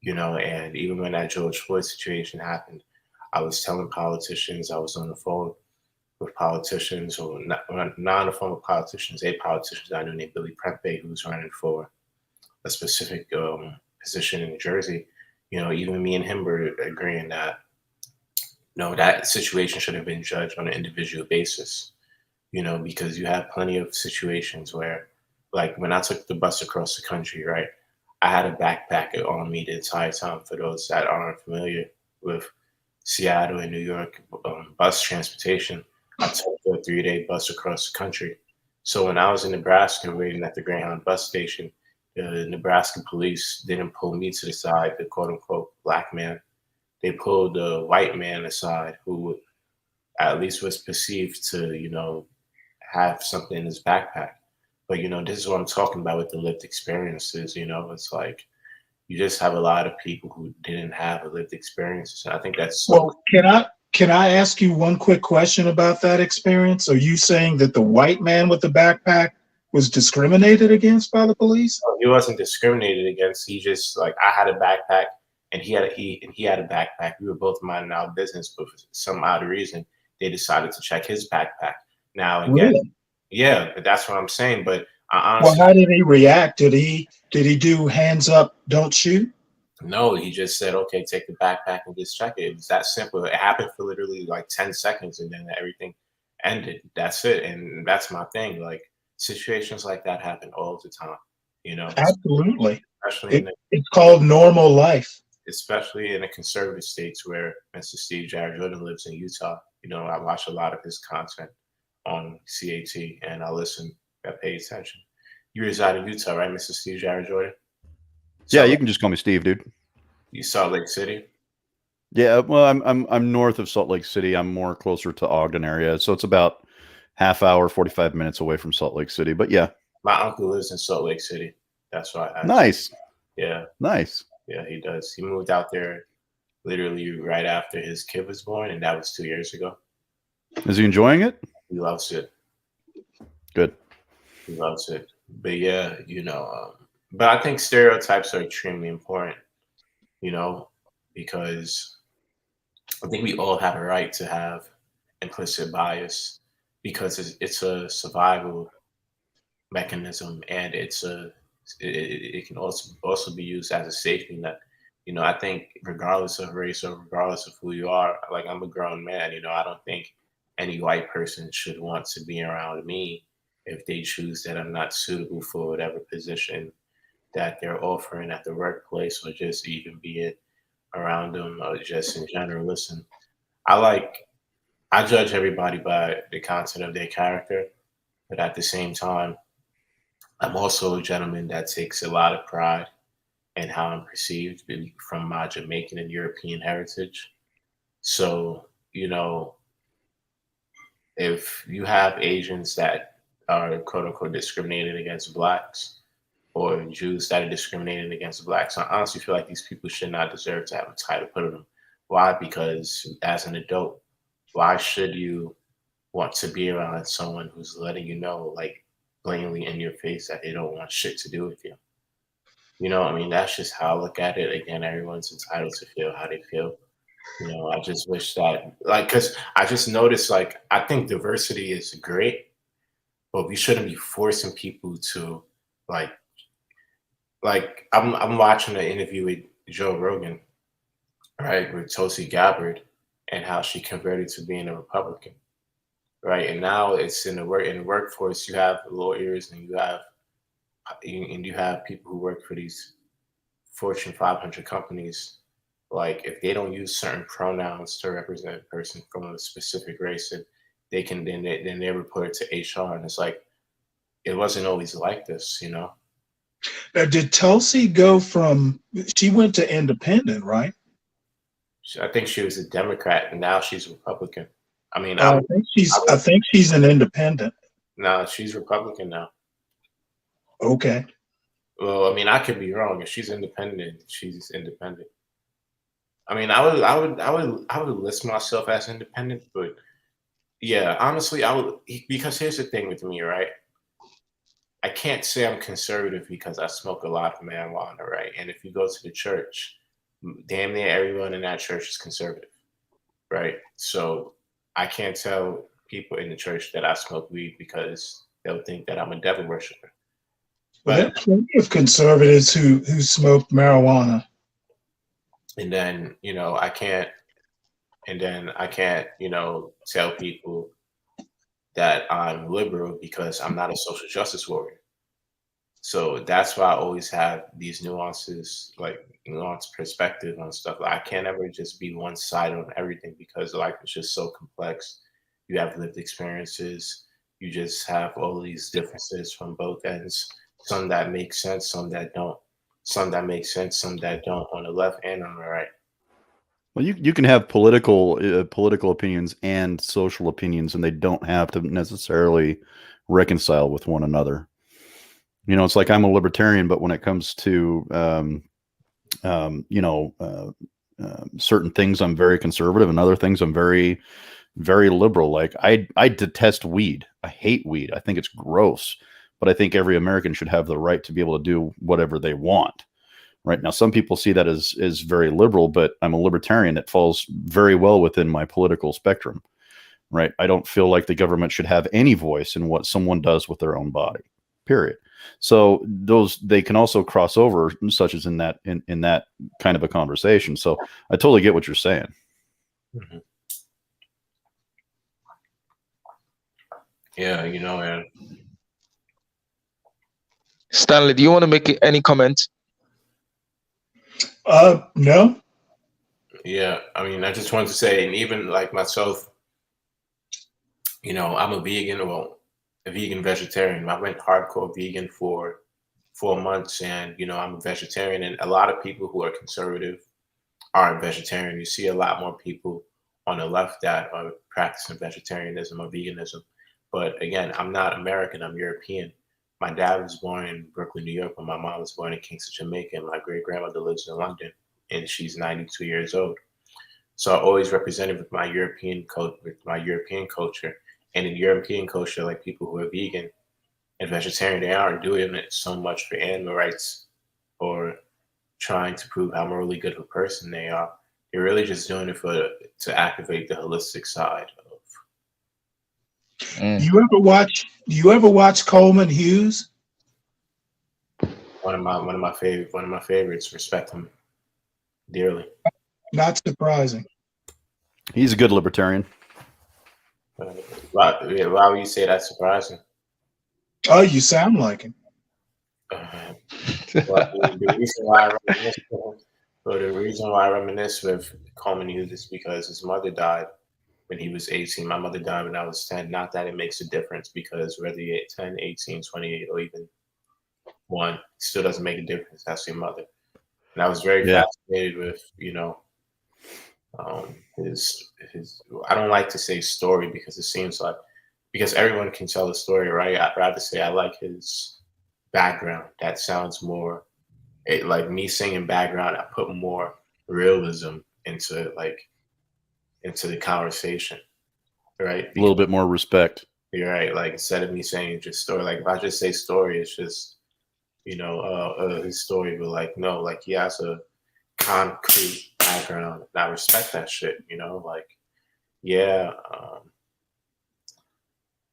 you know. And even when that George Floyd situation happened, I was telling politicians, I was on the phone with politicians, or not on the phone with politicians, politicians I knew named Billy Prempe, who's running for a specific position in New Jersey. You know, even me and him were agreeing that no, that situation should have been judged on an individual basis. You know, because you have plenty of situations where, like when I took the bus across the country, right, I had a backpack on me the entire time. For those that aren't familiar with Seattle and New York bus transportation, I took a 3-day bus across the country. So when I was in Nebraska waiting at the Greyhound bus station, the Nebraska police didn't pull me to the side, the quote unquote black man. They pulled the white man aside who at least was perceived to, you know, have something in his backpack. But, you know, this is what I'm talking about with the lived experiences. You know, it's like you just have a lot of people who didn't have a lived experiences. And I think that's so. Well, can I ask you one quick question about that experience? Are you saying that the white man with the backpack was discriminated against by the police? He wasn't discriminated against. He just, like, I had a backpack and he had a backpack. We were both minding our business, but for some odd reason, they decided to check his backpack. Now again, Really? yeah, but that's what I'm saying. But I Well, honestly, how did he react? Did he do hands up, don't shoot? no, he just said, okay, take the backpack and just check it. It was that simple. It happened for literally like 10 seconds and then everything ended. That's it. And that's my thing. Like situations like that happen all the time, you know, Absolutely. especially in It's called normal life. especially in the conservative states where Mr. Steve Jared Jordan lives in Utah. You know, I watch a lot of his content on CAT and I listen, I pay attention. You reside in Utah, right, Mr. Steve Jared Jordan? Yeah, you can just call me Steve, dude. You Salt Lake City? Yeah, well, I'm north of Salt Lake City. I'm more closer to Ogden area, so it's about half hour, 45 minutes away from Salt Lake City. But yeah, My uncle lives in Salt Lake City. That's why I asked. nice, Yeah, nice. yeah, he does. He moved out there literally right after his kid was born, and that was 2 years ago. Is he enjoying it? He loves it. Good. He loves it. But yeah, you know, but I think stereotypes are extremely important, you know, because I think we all have a right to have implicit bias because it's a survival mechanism and it can also be used as a safety net. You know, I think regardless of race or regardless of who you are, like I'm a grown man, you know, I don't think any white person should want to be around me if they choose that I'm not suitable for whatever position that they're offering at the workplace or just even be it around them or just in general. Listen, I judge everybody by the content of their character, but at the same time, I'm also a gentleman that takes a lot of pride in how I'm perceived from my Jamaican and European heritage. So, you know, if you have Asians that are quote unquote discriminated against blacks or Jews that are discriminated against blacks, I honestly feel like these people should not deserve to have a title put on them. Why? Because as an adult, why should you want to be around someone who's letting you know, like blatantly in your face, that they don't want shit to do with you? You know, I mean, that's just how I look at it. Again, everyone's entitled to feel how they feel. You know, I just wish that, like, because I just noticed, like, I think diversity is great, but we shouldn't be forcing people to, like, I'm watching an interview with Joe Rogan, right, with Tulsi Gabbard, and how she converted to being a Republican, right, and now it's in the workforce. You have lawyers and you have and you have people who work for these Fortune 500 companies, like if they don't use certain pronouns to represent a person from a specific race, and they can then they report it to HR, and it's like it wasn't always like this, you know. Now, did Tulsi go from? She went to independent, right? I think she was a Democrat, and now she's Republican. I mean, I think she's an independent. no, she's Republican now. Okay. Well, I mean, I could be wrong. If she's independent, she's independent. I mean, I would list myself as independent, but yeah, honestly, I would, because here's the thing with me, right? I can't say I'm conservative because I smoke a lot of marijuana, right? And if you go to the church, damn near everyone in that church is conservative, right? So I can't tell people in the church that I smoke weed because they'll think that I'm a devil worshiper. Well, there are plenty of conservatives who smoke marijuana. And then, you know, I can't, you know, tell people that I'm liberal because I'm not a social justice warrior. So that's why I always have these nuances, like nuanced perspective on stuff. I can't ever just be one sided on everything because life is just so complex. You have lived experiences. You just have all these differences from both ends. Some that make sense, some that don't. Some that make sense, some that don't, on the left and on the right. Well, you can have political opinions and social opinions, and they don't have to necessarily reconcile with one another. You know, it's like I'm a libertarian, but when it comes to certain things, I'm very conservative, and other things I'm very, very liberal. Like I detest weed. I hate weed. I think it's gross. But I think every American should have the right to be able to do whatever they want. Right now, some people see that as very liberal, but I'm a libertarian that falls very well within my political spectrum. Right? I don't feel like the government should have any voice in what someone does with their own body. Period. So they can also cross over, such as in that kind of a conversation. So I totally get what you're saying. Mm-hmm. Yeah, you know, man. Stanley, do you want to make any comment? No. Yeah, I mean, I just wanted to say, and even like myself, you know, I'm a vegan, well, a vegan vegetarian. I went hardcore vegan for 4 months, and you know, I'm a vegetarian. And a lot of people who are conservative aren't vegetarian. You see a lot more people on the left that are practicing vegetarianism or veganism. But again, I'm not American. I'm European. My dad was born in Brooklyn, New York, but my mom was born in Kingston, Jamaica, and my great-grandmother lives in London, and she's 92 years old. So I always represented with my European culture. And in European culture, like people who are vegan and vegetarian, they aren't doing it so much for animal rights or trying to prove how morally good of a person they are. They're really just doing it to activate the holistic side of. Do you ever watch Coleman Hughes? One of my favorites. Respect him dearly. Not surprising. He's a good libertarian. Why would you say that's surprising? Oh, you sound like him. The reason why I reminisce with Coleman Hughes is because his mother died when he was 18. My mother died when I was 10. Not that it makes a difference, because whether you're 10, 18, 28, or even 1, it still doesn't make a difference. That's your mother. And I was very fascinated with, you know, his I don't like to say story because it seems like, because everyone can tell a story, right? I'd rather say I like his background. That sounds more like me singing background. I put more realism into the conversation, right? A little bit more respect. You're right. Like, instead of me saying just story, like if I just say story, it's just, you know, his story. But like, no, like he has a concrete background, and I respect that shit. You know, like, yeah,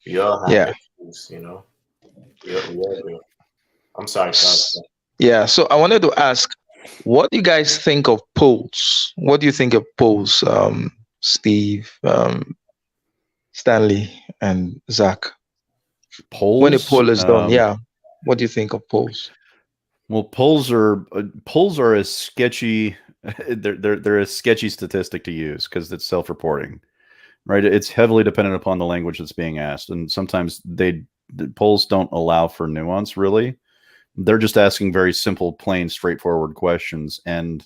we all have issues, you know. We all do. I'm sorry, Charles. Yeah, so I wanted to ask, what do you guys think of polls? What do you think of polls, Steve, Stanley, and Zach? Polls? When a poll is done, yeah. What do you think of polls? Well, polls are a sketchy. They're a sketchy statistic to use because it's self-reporting, right? It's heavily dependent upon the language that's being asked, and sometimes the polls don't allow for nuance. Really, they're just asking very simple, plain, straightforward questions. And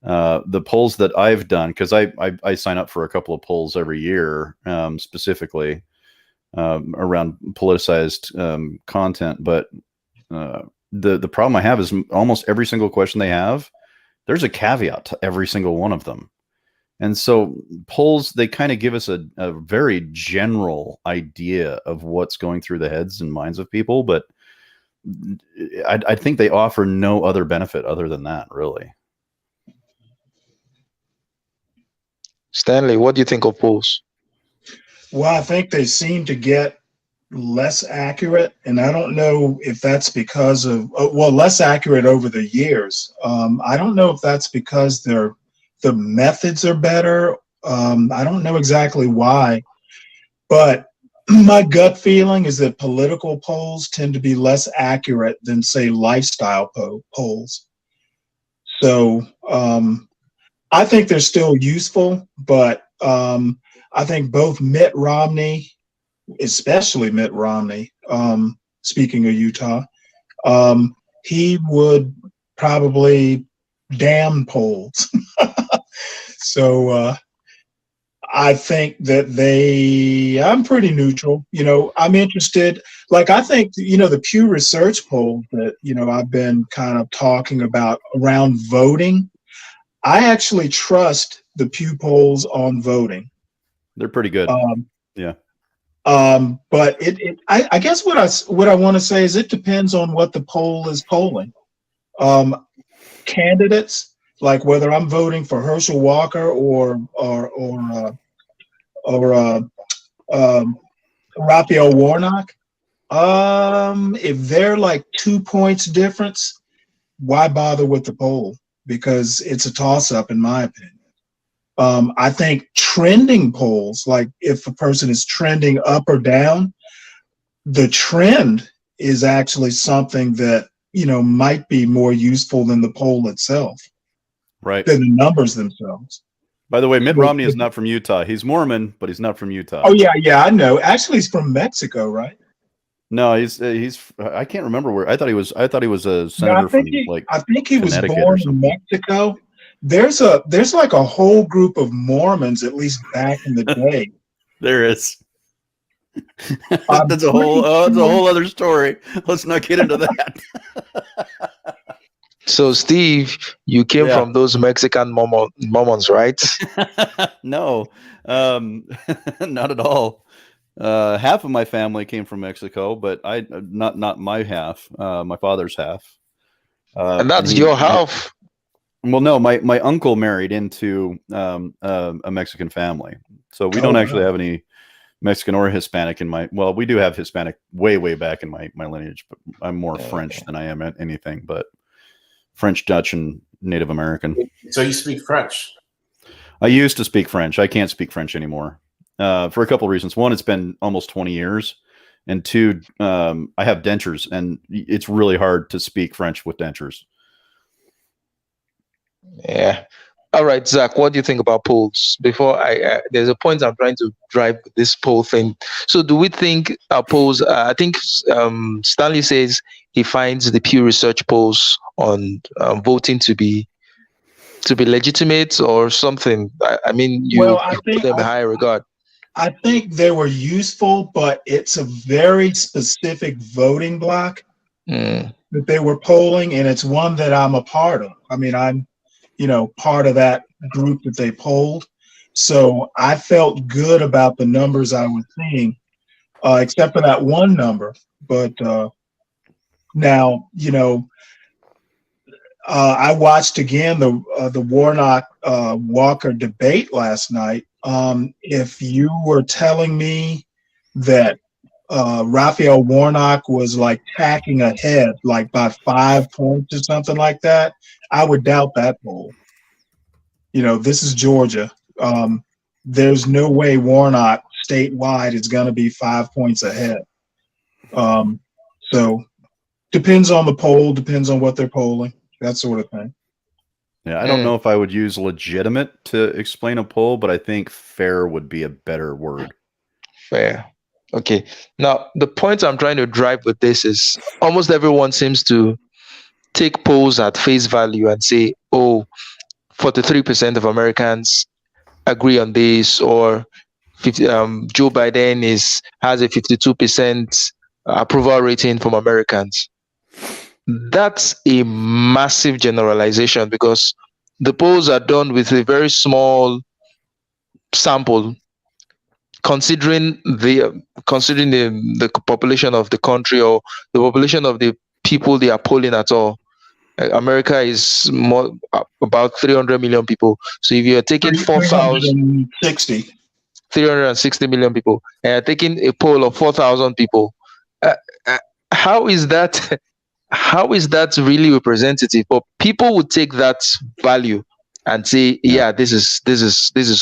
the polls that I've done, because I sign up for a couple of polls every year, specifically around politicized content, but the problem I have is almost every single question they have, there's a caveat to every single one of them. And so polls, they kind of give us a very general idea of what's going through the heads and minds of people, but I think they offer no other benefit other than that, really. Stanley, what do you think of polls? Well, I think they seem to get less accurate, and I don't know if that's because of less accurate over the years. I don't know if that's because the methods are better. I don't know exactly why, but my gut feeling is that political polls tend to be less accurate than, say, lifestyle polls. So I think they're still useful, but I think both Mitt Romney, especially Mitt Romney, speaking of Utah, he would probably damn polls. So I think that I'm pretty neutral. I'm interested. Like, I think, the Pew Research poll that, I've been kind of talking about around voting, I actually trust the Pew polls on voting. They're pretty good. Yeah. But I guess what I want to say is it depends on what the poll is polling. Candidates, like whether I'm voting for Herschel Walker or Raphael Warnock, if they're like 2 points difference, why bother with the poll? Because it's a toss-up, in my opinion. I think trending polls, like if a person is trending up or down, the trend is actually something that, might be more useful than the poll itself. Right. Than the numbers themselves. By the way, Mitt Romney is not from Utah. He's Mormon, but he's not from Utah. Oh, yeah, I know. Actually, he's from Mexico, right? No, he's I can't remember where. I thought he was a senator from I think he was born in Mexico. There's like a whole group of Mormons, at least back in the day. There is. That's a whole other story. Let's not get into that. So, Steve, you came from those Mexican Mormons, right? No, not at all. Half of my family came from Mexico, but not my half. My father's half. And that's your half. Well, no, my uncle married into a Mexican family, so we don't actually have any Mexican or Hispanic in my. Well, we do have Hispanic way back in my lineage, but I'm more French than I am at anything but French, Dutch, and Native American. So you speak French? I used to speak French. I can't speak French anymore for a couple of reasons. One, it's been almost 20 years. And two, I have dentures, and it's really hard to speak French with dentures. Yeah. All right, Zach, what do you think about polls? Before there's a point I'm trying to drive with this poll thing. So do we think polls, I think Stanley says he finds the Pew Research polls on voting to be legitimate or something. I mean, you put them in high regard. I think they were useful, but it's a very specific voting block that they were polling, and it's one that I'm a part of. I mean, I'm part of that group that they polled. So I felt good about the numbers I was seeing, except for that one number. But now, I watched again the Warnock Walker debate last night. If you were telling me that Raphael Warnock was like tacking ahead, like by 5 points or something like that, I would doubt that poll. This is Georgia. There's no way Warnock statewide is going to be 5 points ahead. So Depends on the poll, depends on what they're polling, that sort of thing. Yeah, I don't know if I would use legitimate to explain a poll, but I think fair would be a better word. Fair. Okay. Now, the point I'm trying to drive with this is almost everyone seems to take polls at face value and say, oh, 43% of Americans agree on this, or Joe Biden has a 52% approval rating from Americans. That's a massive generalization because the polls are done with a very small sample, considering the population of the country or the population of the people they are polling at all. America is more about 300 million people. So if you're taking 360 million people and you're taking a poll of 4,000 people, how is that? How is that really representative? But people would take that value and say, yeah, this is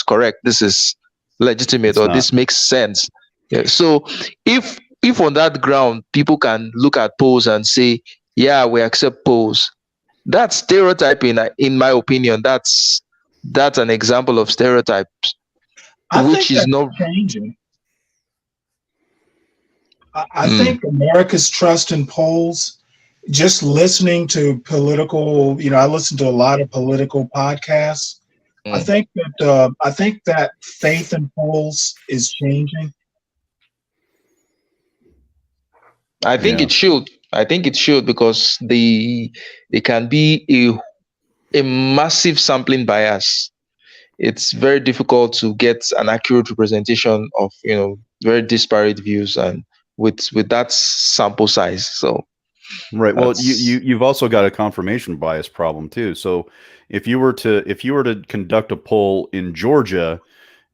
correct. This is legitimate, or this makes sense. Yeah. So if on that ground people can look at polls and say, yeah, we accept polls, that's stereotyping. In my opinion, that's an example of stereotypes, which is not changing. I think America's trust in polls, just listening to political, I listen to a lot of political podcasts. I think that faith in polls is changing. I think it should. I think it should, because they can be a massive sampling bias. It's very difficult to get an accurate representation of very disparate views, and with that sample size. So right. Well, you've also got a confirmation bias problem too. So if you were to conduct a poll in Georgia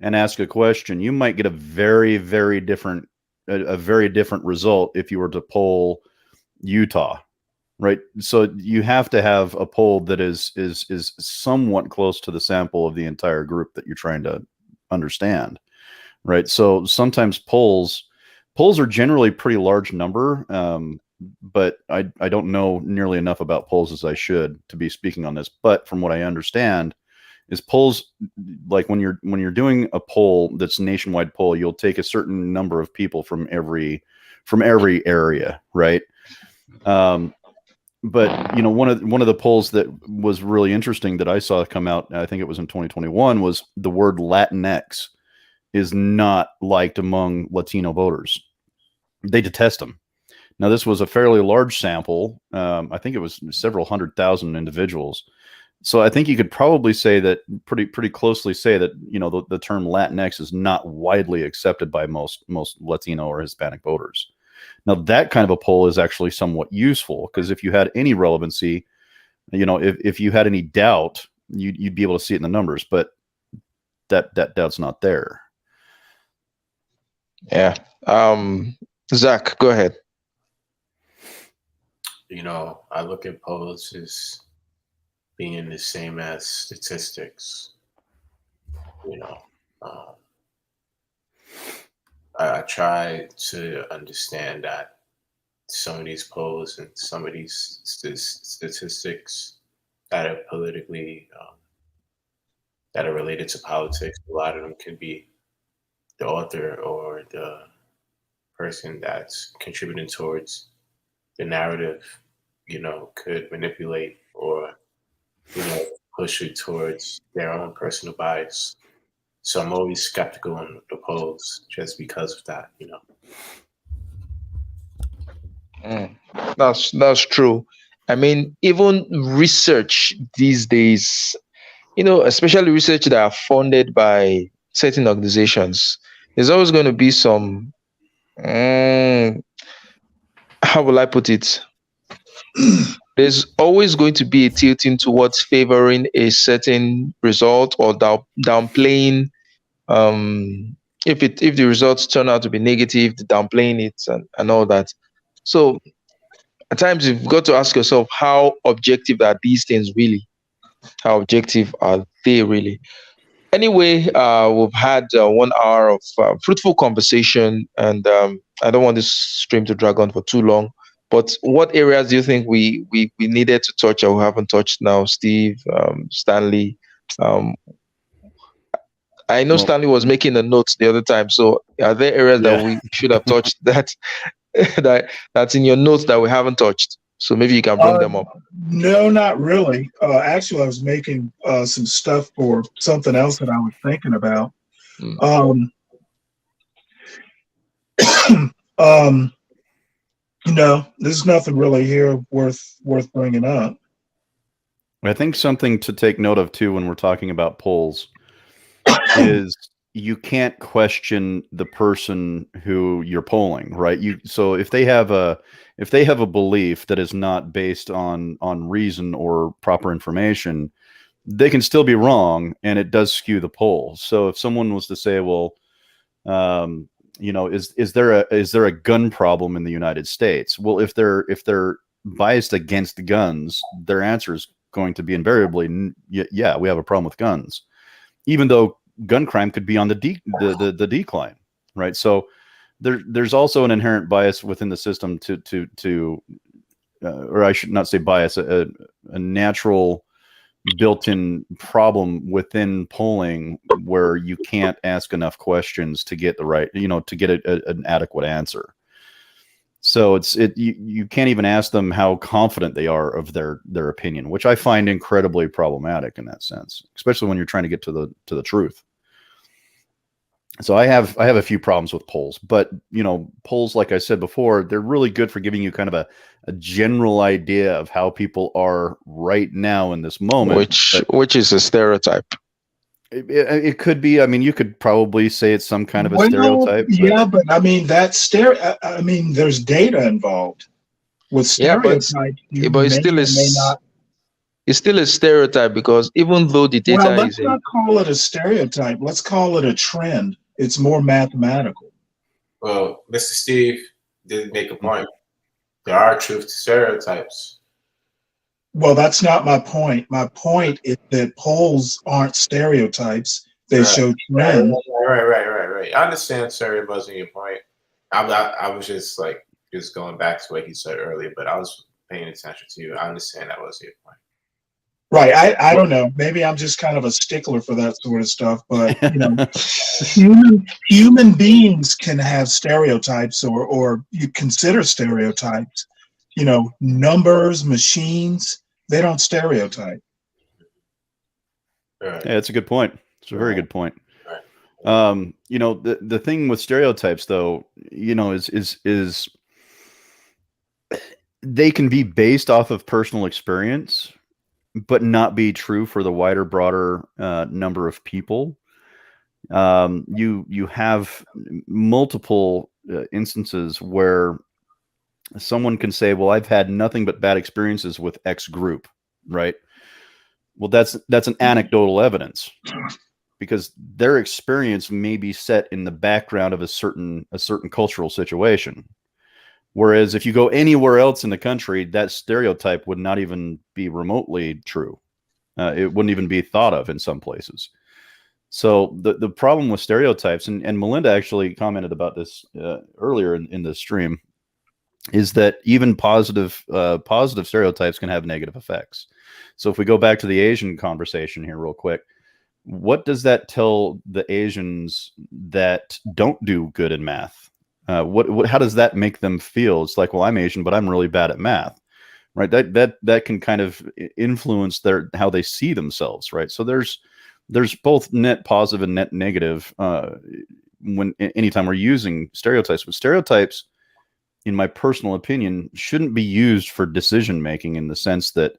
and ask a question, you might get a very, very different result if you were to poll Utah, right? So you have to have a poll that is somewhat close to the sample of the entire group that you're trying to understand, right? So sometimes polls are generally pretty large number, but I don't know nearly enough about polls as I should to be speaking on this. But from what I understand, is polls, like when you're doing a poll that's a nationwide poll, you'll take a certain number of people from every area, right? But one of the polls that was really interesting that I saw come out, I think it was in 2021, was the word Latinx is not liked among Latino voters. They detest them. Now, this was a fairly large sample. I think it was several 100,000 individuals. So I think you could probably say that pretty closely say that the term Latinx is not widely accepted by most Latino or Hispanic voters. Now, that kind of a poll is actually somewhat useful, because if you had any relevancy, if you had any doubt, you'd be able to see it in the numbers. But that doubt's not there. Yeah. Zach, go ahead. I look at polls as being the same as statistics. I try to understand that some of these polls and some of these statistics that are politically, that are related to politics, a lot of them could be the author or the person that's contributing towards the narrative, could manipulate or, push it towards their own personal bias. So I'm always skeptical on the polls just because of that, That's true. I mean, even research these days, especially research that are funded by certain organizations, there's always going to be some, how will I put it? There's always going to be a tilting towards favoring a certain result or downplaying. If the results turn out to be negative, downplaying it and all that. So at times you've got to ask yourself, how objective are these things really? How objective are they really? Anyway, we've had 1 hour of fruitful conversation, and I don't want this stream to drag on for too long. But what areas do you think we needed to touch or we haven't touched now, Steve, Stanley? Um, I know Well, Stanley was making a note the other time. So are there areas that yeah. we should have touched that that's in your notes that we haven't touched? So maybe you can bring them up. No, not really. Actually, I was making some stuff for something else that I was thinking about. Mm. Um, there's nothing really here worth bringing up. I think something to take note of too when we're talking about polls is you can't question the person who you're polling, right? So if they have a belief that is not based on reason or proper information, they can still be wrong, and it does skew the poll. So if someone was to say, well, is there a gun problem in the United States? Well, if they're biased against guns, their answer is going to be invariably, yeah, we have a problem with guns, even though gun crime could be on the decline, right? So there's also an inherent bias within the system or I should not say bias, a natural built-in problem within polling where you can't ask enough questions to get the right, to get an adequate answer. So you can't even ask them how confident they are of their opinion, which I find incredibly problematic in that sense, especially when you're trying to get to the truth. So I have a few problems with polls, but polls, like I said before, they're really good for giving you kind of a general idea of how people are right now in this moment. Which is a stereotype. It could be. I mean, you could probably say it's some kind of a stereotype. Yeah, but I mean there's data involved with stereotypes. Yeah, but it's still a stereotype, because even though the data let's not call it a stereotype. Let's call it a trend. It's more mathematical. Well, Mr. Steve did make a point. There are truth to stereotypes. Well, that's not my point. My point is that polls aren't stereotypes. They show trends. Right. I understand, sir, it wasn't your point. I was just going back to what he said earlier, but I was paying attention to you. I understand that wasn't your point. Right. I don't know. Maybe I'm just kind of a stickler for that sort of stuff, but human beings can have stereotypes or you consider stereotypes. Numbers, machines, they don't stereotype. Yeah, that's a good point. It's a very good point. The thing with stereotypes, though, is they can be based off of personal experience, but not be true for the wider, broader number of people. You have multiple instances where someone can say, well, I've had nothing but bad experiences with X group, right? Well, that's an anecdotal evidence, because their experience may be set in the background of a certain cultural situation. Whereas if you go anywhere else in the country, that stereotype would not even be remotely true. It wouldn't even be thought of in some places. So the problem with stereotypes, and Melinda actually commented about this earlier in the stream, is that even positive stereotypes can have negative effects. So if we go back to the Asian conversation here real quick, what does that tell the Asians that don't do good in math? How does that make them feel? It's like, well, I'm Asian, but I'm really bad at math, right? That can kind of influence how they see themselves, right? So there's both net positive and net negative anytime we're using stereotypes. But stereotypes, in my personal opinion, shouldn't be used for decision making, in the sense that,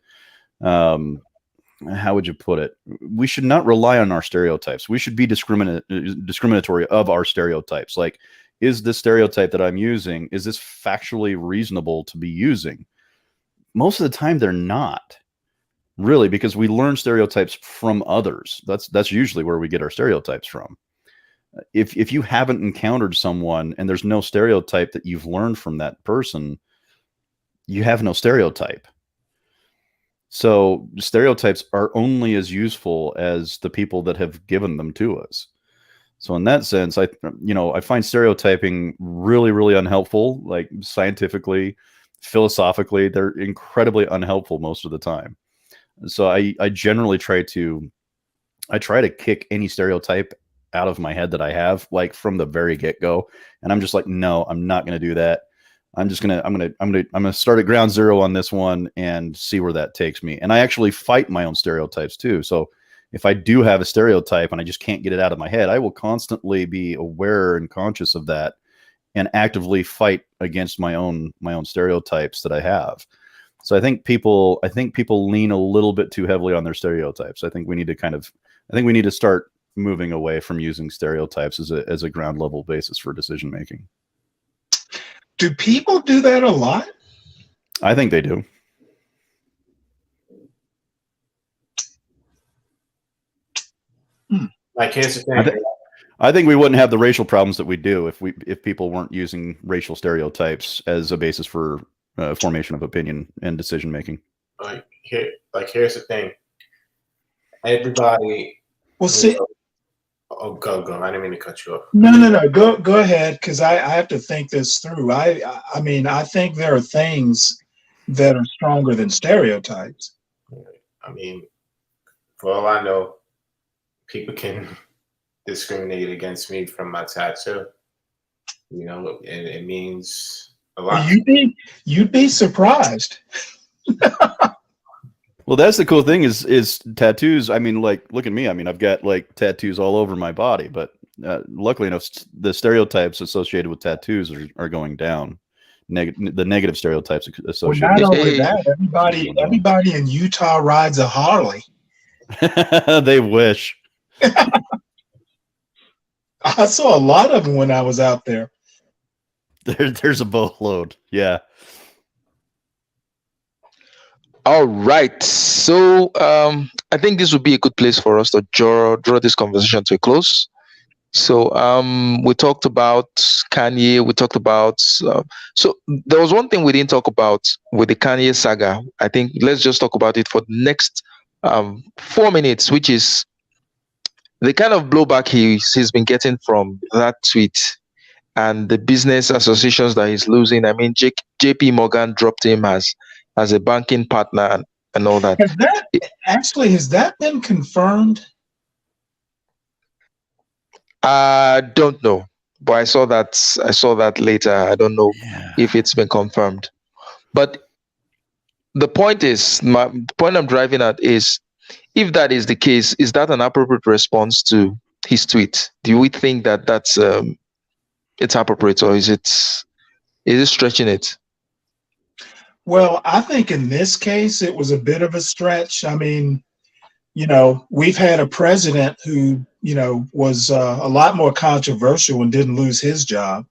how would you put it? We should not rely on our stereotypes. We should be discriminatory of our stereotypes. Like, is this stereotype that I'm using, is this factually reasonable to be using? Most of the time they're not, really, because we learn stereotypes from others. That's usually where we get our stereotypes from. If you haven't encountered someone and there's no stereotype that you've learned from that person, you have no stereotype. So stereotypes are only as useful as the people that have given them to us. So in that sense, I find stereotyping really, really unhelpful, like scientifically, philosophically, they're incredibly unhelpful most of the time. So I generally try to kick any stereotype out of my head that I have, like from the very get-go. And I'm just like, no, I'm not going to do that. I'm gonna start at ground zero on this one and see where that takes me. And I actually fight my own stereotypes too. So if I do have a stereotype and I just can't get it out of my head, I will constantly be aware and conscious of that and actively fight against my own stereotypes that I have. So I think people lean a little bit too heavily on their stereotypes. I think we need to start moving away from using stereotypes as a ground level basis for decision making. Do people do that a lot? I think they do. Like, here's the thing. I think we wouldn't have the racial problems that we do if people weren't using racial stereotypes as a basis for formation of opinion and decision making. Here's the thing. Everybody. Well, see. Oh, go. I didn't mean to cut you off. No. Go ahead, because I have to think this through. I mean, I think there are things that are stronger than stereotypes. I mean, for all I know, people can discriminate against me from my tattoo. You know, and it means a lot. You'd be surprised. Well, that's the cool thing is tattoos. I mean, like, look at me. I mean, I've got like tattoos all over my body, but luckily enough, the stereotypes associated with tattoos are going down. The negative stereotypes associated. Well, not only that, everybody in Utah rides a Harley. They wish. I saw a lot of them when I was out there. There's a boatload. Yeah. All right. So I think this would be a good place for us to draw this conversation to a close. So we talked about Kanye. We talked about so there was one thing we didn't talk about with the Kanye saga. I think let's just talk about it for the next 4 minutes, which is the kind of blowback he's been getting from that tweet and the business associations that he's losing. I mean, JP Morgan dropped him as a banking partner and all that. Has that been confirmed? I don't know, but I saw that later. I don't know if it's been confirmed. But the point I'm driving at is, if that is the case, is that an appropriate response to his tweet? Do we think that that's it's appropriate, or is it stretching it? Well, I think in this case, it was a bit of a stretch. I mean, you know, we've had a president who, you know, was a lot more controversial and didn't lose his job.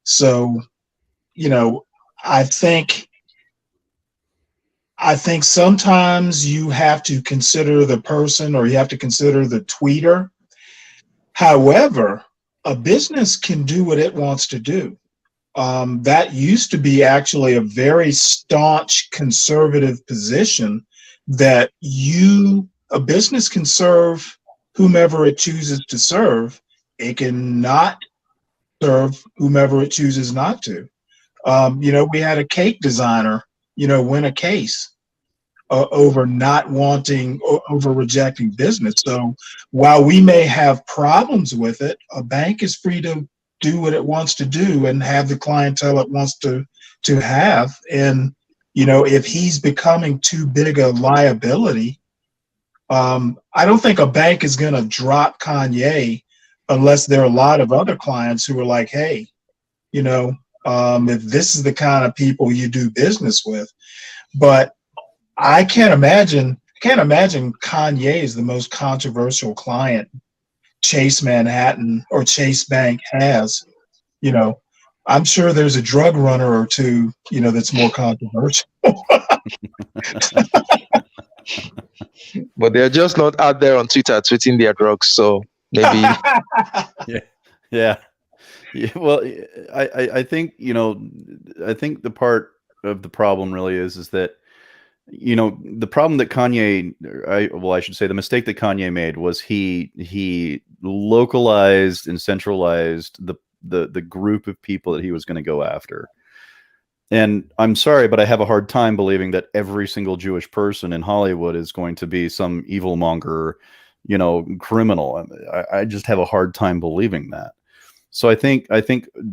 So, you know, I think sometimes you have to consider the person, or you have to consider the tweeter. However, a business can do what it wants to do. That used to be actually a very staunch conservative position, that a business can serve whomever it chooses to serve. It cannot serve whomever it chooses not to. You know, we had a cake designer, you know, win a case over rejecting business. So while we may have problems with it, a bank is free to do what it wants to do and have the clientele it wants to have. And, you know, if he's becoming too big a liability, I don't think a bank is going to drop Kanye unless there are a lot of other clients who are like, hey, you know, if this is the kind of people you do business with. But I can't imagine Kanye is the most controversial client Chase Manhattan or Chase Bank has. You know, I'm sure there's a drug runner or two, you know, that's more controversial. But they're just not out there on Twitter tweeting their drugs, so maybe. Yeah. Well, I think, you know, I think the part of the problem really is that, you know, the problem that I should say the mistake that Kanye made was he localized and centralized the group of people that he was going to go after. And I'm sorry, but I have a hard time believing that every single Jewish person in Hollywood is going to be some evil monger, criminal. I just have a hard time believing that. So I think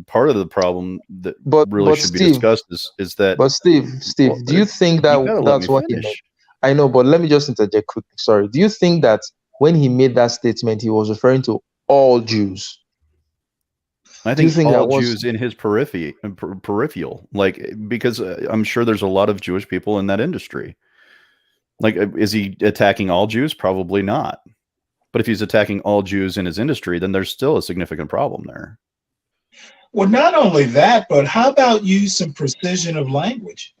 part of the problem that really should be discussed is that. But Steve, Well, do you think that you gotta let that's me what he meant? finish. I know, but let me just interject quickly. Sorry. Do you think that when he made that statement, he was referring to all Jews? I Do you think think that all was Jews in his peripheral, like, because I'm sure there's a lot of Jewish people in that industry. Like, is he attacking all Jews? Probably not. But if he's attacking all Jews in his industry, then there's still a significant problem there. Well, not only that, but how about use some precision of language?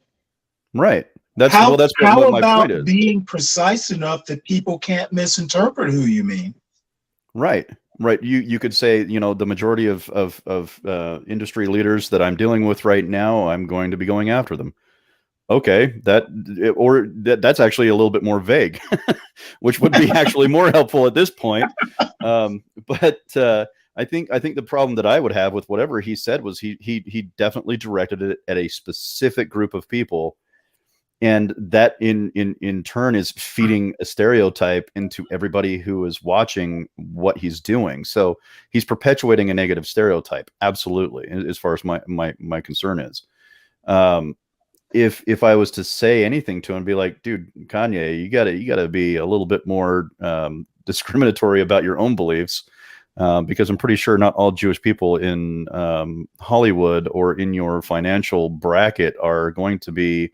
Right. That's How what my about point is. being precise enough that people can't misinterpret who you mean? Right. Right. You could say, the majority of industry leaders that I'm dealing with right now, I'm going to be going after them. Okay, that's actually a little bit more vague, which would be actually more helpful at this point. But I think the problem that I would have with whatever he said was he definitely directed it at a specific group of people, and that in turn is feeding a stereotype into everybody who is watching what he's doing. So he's perpetuating a negative stereotype, absolutely, as far as my concern is. If I was to say anything to him, be like, dude, Kanye, you gotta be a little bit more discriminatory about your own beliefs, because I'm pretty sure not all Jewish people in Hollywood or in your financial bracket are going to be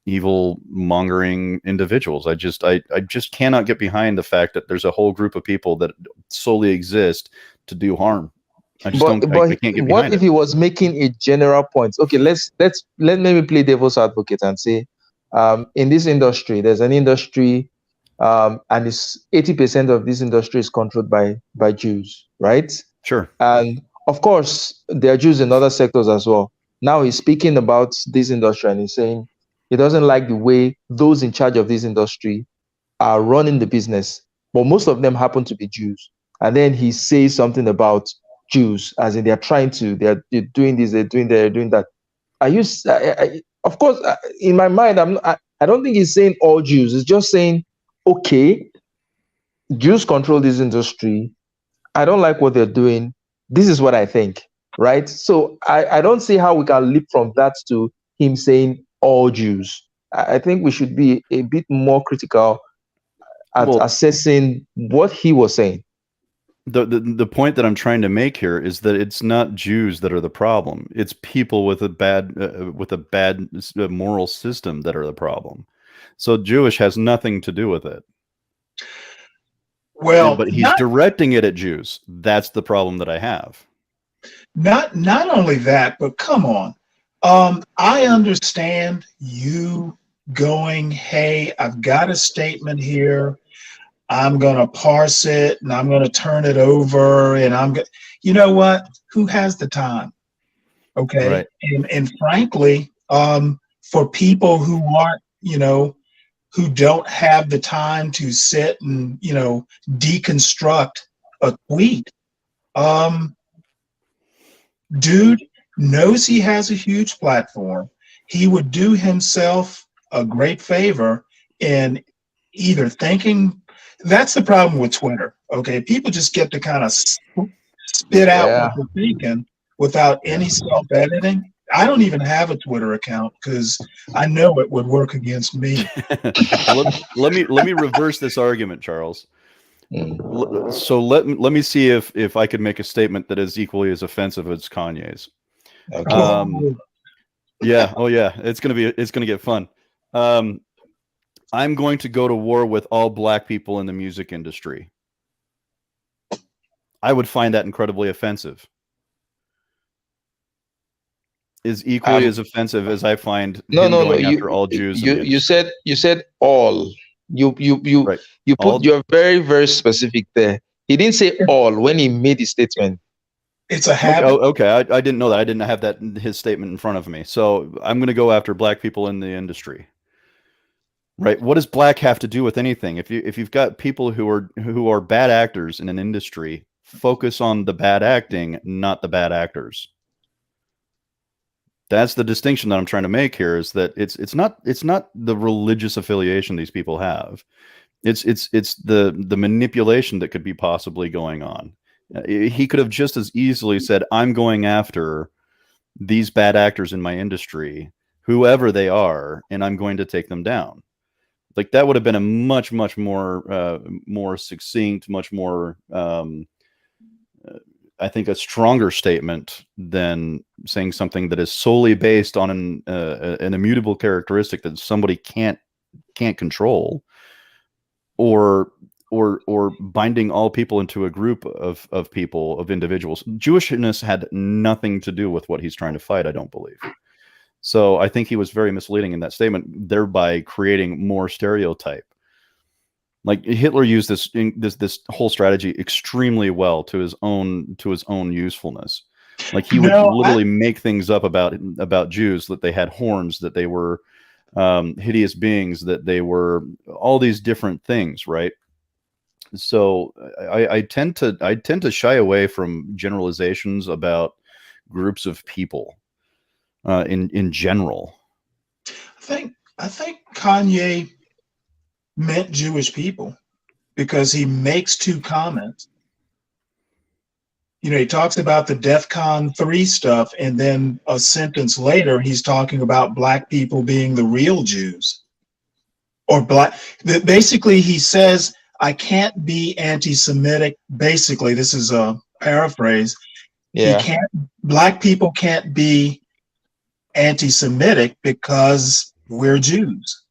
evil mongering individuals. I just cannot get behind the fact that there's a whole group of people that solely exist to do harm. I can't get behind what if it. he was making a general point? Okay, let me play devil's advocate and say, in this industry, there's an industry, and it's 80% of this industry is controlled by Jews, right? Sure. And of course, there are Jews in other sectors as well. Now he's speaking about this industry and he's saying he doesn't like the way those in charge of this industry are running the business, but most of them happen to be Jews. And then he says something about Jews, as in they're doing this, they're doing that. Are you? Of course, in my mind, I don't think he's saying all Jews. He's just saying, okay, Jews control this industry. I don't like what they're doing. This is what I think, right? So I don't see how we can leap from that to him saying all Jews. I think we should be a bit more critical at assessing what he was saying. The point that I'm trying to make here is that it's not Jews that are the problem. It's people with a bad moral system that are the problem. So Jewish has nothing to do with it. Well, but he's directing it at Jews. That's the problem that I have. Not only that, but come on. I understand you going, hey, I've got a statement here. I'm going to parse it and I'm going to turn it over and you know what? Who has the time? Okay. Right. And frankly, for people who aren't, who don't have the time to sit and, deconstruct a tweet, dude knows he has a huge platform. He would do himself a great favor in either thinking. That's the problem with Twitter. Okay, people just get to kind of spit out what they're thinking without any self-editing. I don't even have a Twitter account because I know it would work against me. let me reverse this argument, Charles. So let me see if I could make a statement that is equally as offensive as Kanye's. Okay. Yeah. Oh yeah. It's gonna get fun. I'm going to go to war with all black people in the music industry. I would find that incredibly offensive. Is equally as offensive as I find going after all Jews. You said all. Right. You're very, very specific there. He didn't say all when he made his statement. It's a habit. Okay. I didn't know that. I didn't have his statement in front of me. So I'm going to go after black people in the industry. Right. What does black have to do with anything? If you've got people who are bad actors in an industry, focus on the bad acting, not the bad actors. That's the distinction that I'm trying to make here, is that it's not the religious affiliation these people have. It's the manipulation that could be possibly going on. He could have just as easily said, I'm going after these bad actors in my industry, whoever they are, and I'm going to take them down. Like, that would have been a much more succinct, much more I think a stronger statement than saying something that is solely based on an immutable characteristic that somebody can't control, or binding all people into a group of people, of individuals. Jewishness had nothing to do with what he's trying to fight, I don't believe. So I think he was very misleading in that statement, thereby creating more stereotype. Like, Hitler used this whole strategy extremely well to his own usefulness. Like, he would literally make things up about Jews, that they had horns, that they were hideous beings, that they were all these different things, right? So I tend to shy away from generalizations about groups of people in general. I think Kanye meant Jewish people, because he makes two comments. You know, he talks about the DEFCON 3 stuff, and then a sentence later, he's talking about black people being the real Jews. Or black. Basically, he says, I can't be anti-Semitic. Basically, this is a paraphrase. Yeah. Black people can't be anti-Semitic because we're Jews.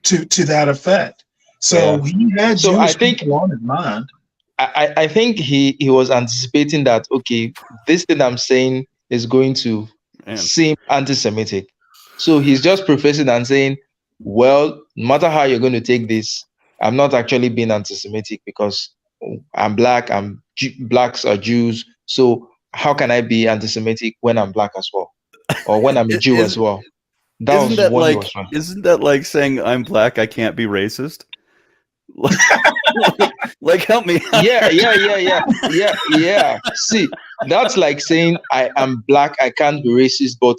To that effect. So he had Jewish people on his mind. I think he was anticipating that, okay, this thing I'm saying is going to seem anti-Semitic. So he's just prefacing and saying, well, no matter how you're going to take this, I'm not actually being anti-Semitic because I'm black, blacks are Jews. So how can I be anti-Semitic when I'm black as well? Or when I'm a Jew as well? Isn't that like saying I'm black, I can't be racist? Like, help me out. Yeah. See, that's like saying I am black, I can't be racist, but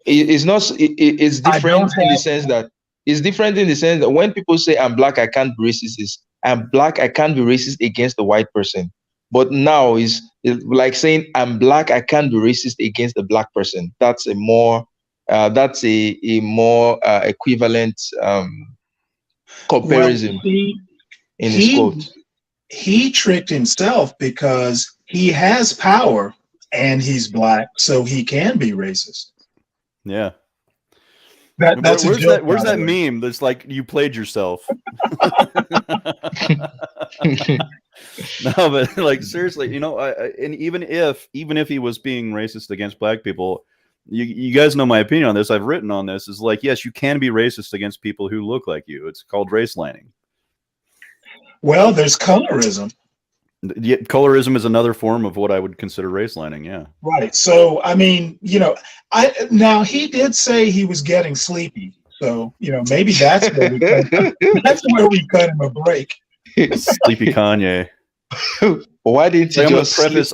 it's not. It's different in the sense that when people say I'm black, I can't be racist, is I'm black, I can't be racist against the white person. But now is like saying I'm black, I can't be racist against the black person. That's a more equivalent comparison in his quote. He tricked himself because he has power and he's black, so he can be racist. Yeah. That's where's that meme that's like, you played yourself? No, but like, seriously, and even if he was being racist against black people, you guys know my opinion on this. I've written on this. Is like, yes, you can be racist against people who look like you. It's called race lining. Well, there's colorism. Yeah, colorism is another form of what I would consider race lining. Yeah. Right. So, I mean, now he did say he was getting sleepy. So, maybe that's where we cut him a break. Sleepy Kanye. Why didn't you just preface?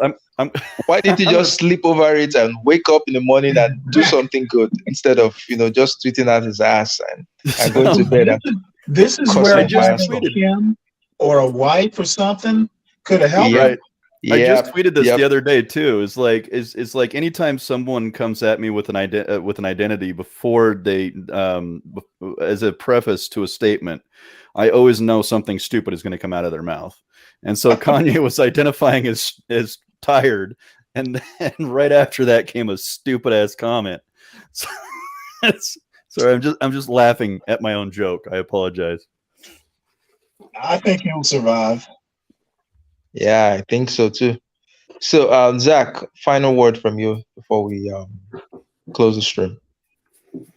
Why didn't you just sleep over it and wake up in the morning and do something good instead of just tweeting at his ass and going to bed? This is where I just tweeted him or a wife or something could have helped. Right. I just tweeted this the other day too. It's like anytime someone comes at me with an identity before they as a preface to a statement, I always know something stupid is going to come out of their mouth. And so Kanye was identifying as tired, and right after that came a stupid ass comment. So, sorry, I'm just laughing at my own joke. I apologize. I think he'll survive. Yeah, I think so too. So, Zach, final word from you before we close the stream.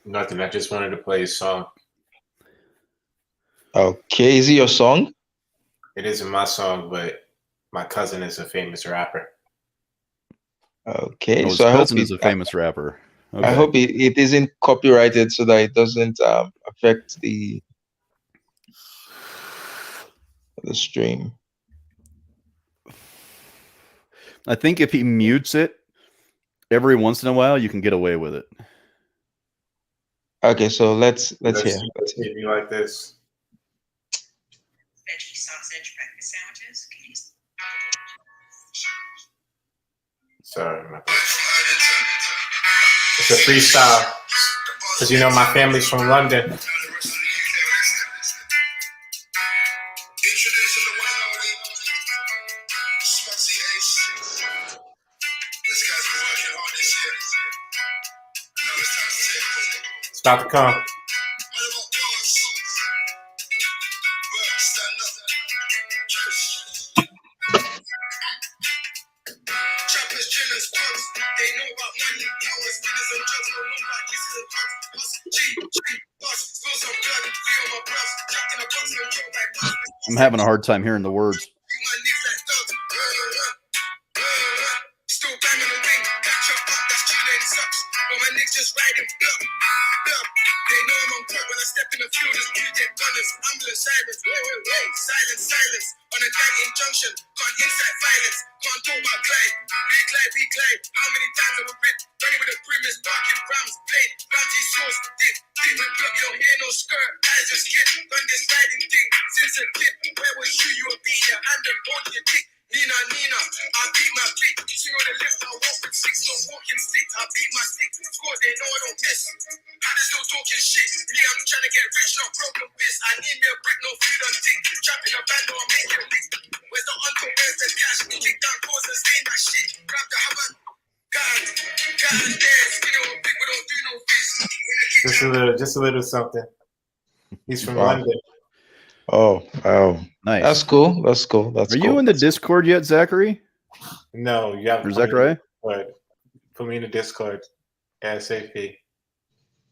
Nothing. I just wanted to play a song. Okay, is it your song? It isn't my song, but my cousin is a famous rapper. Okay, so I hope he's a famous rapper. Okay. I hope it isn't copyrighted so that it doesn't affect the stream. I think if he mutes it, every once in a while you can get away with it. Okay, so let's hear. See if you like this. Veggie sausage breakfast sandwiches. Can you? Sorry, my bad. It's a freestyle. Because you know my family's from London. It's about to come. I'm having a hard time hearing the words. Silence on a gang injunction. Can't incite violence. Can't talk about glide. Recline. How many times have we been running with a grimace, barking rams, blade, Ramsey sauce, dip with block, you don't hear no skirt, eyes just skip, done this riding thing since a kid. Where was you were beating your hand and holding your dick. Nina, I beat my click. Swing on the left, I walk with six, no walking stick. I beat my stick. Score, they know I don't miss. How they still talking shit? Me, I'm trying to get rich, not broke, no piss. I need me a brick, no food on tick. Trapping a band, I'll make it lick. Where's the uncle, where's the cash? Kick down doors and stain that shit. Grab the hammer. God there, skinny or big, we don't do no fish. Just a little something. He's from Wow. London. Oh, Nice. that's cool. Are you in the Discord yet, Zachary? No, you have Or Zachariah? Put me in the Discord. ASAP.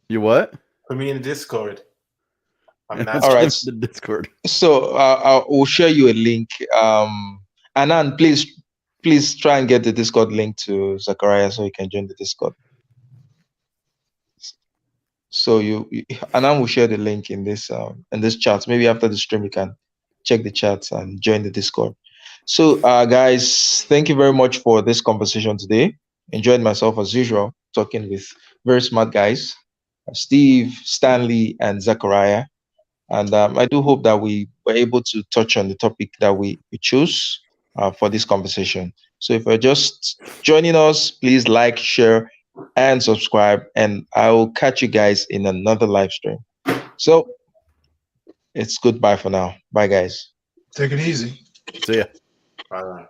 You what? Put me in the Discord. I'm not. All right. The Discord. So I will share you a link. Anan, please try and get the Discord link to Zachariah so he can join the Discord. So Anan will share the link in this chat. Maybe after the stream you can check the chat and join the Discord. So guys, thank you very much for this conversation today. Enjoyed myself as usual, talking with very smart guys, Steve, Stanley, and Zachariah. And I do hope that we were able to touch on the topic that we chose for this conversation. So if you're just joining us, please like, share, and subscribe. And I will catch you guys in another live stream. So it's goodbye for now. Bye, guys. Take it easy. See ya. Bye.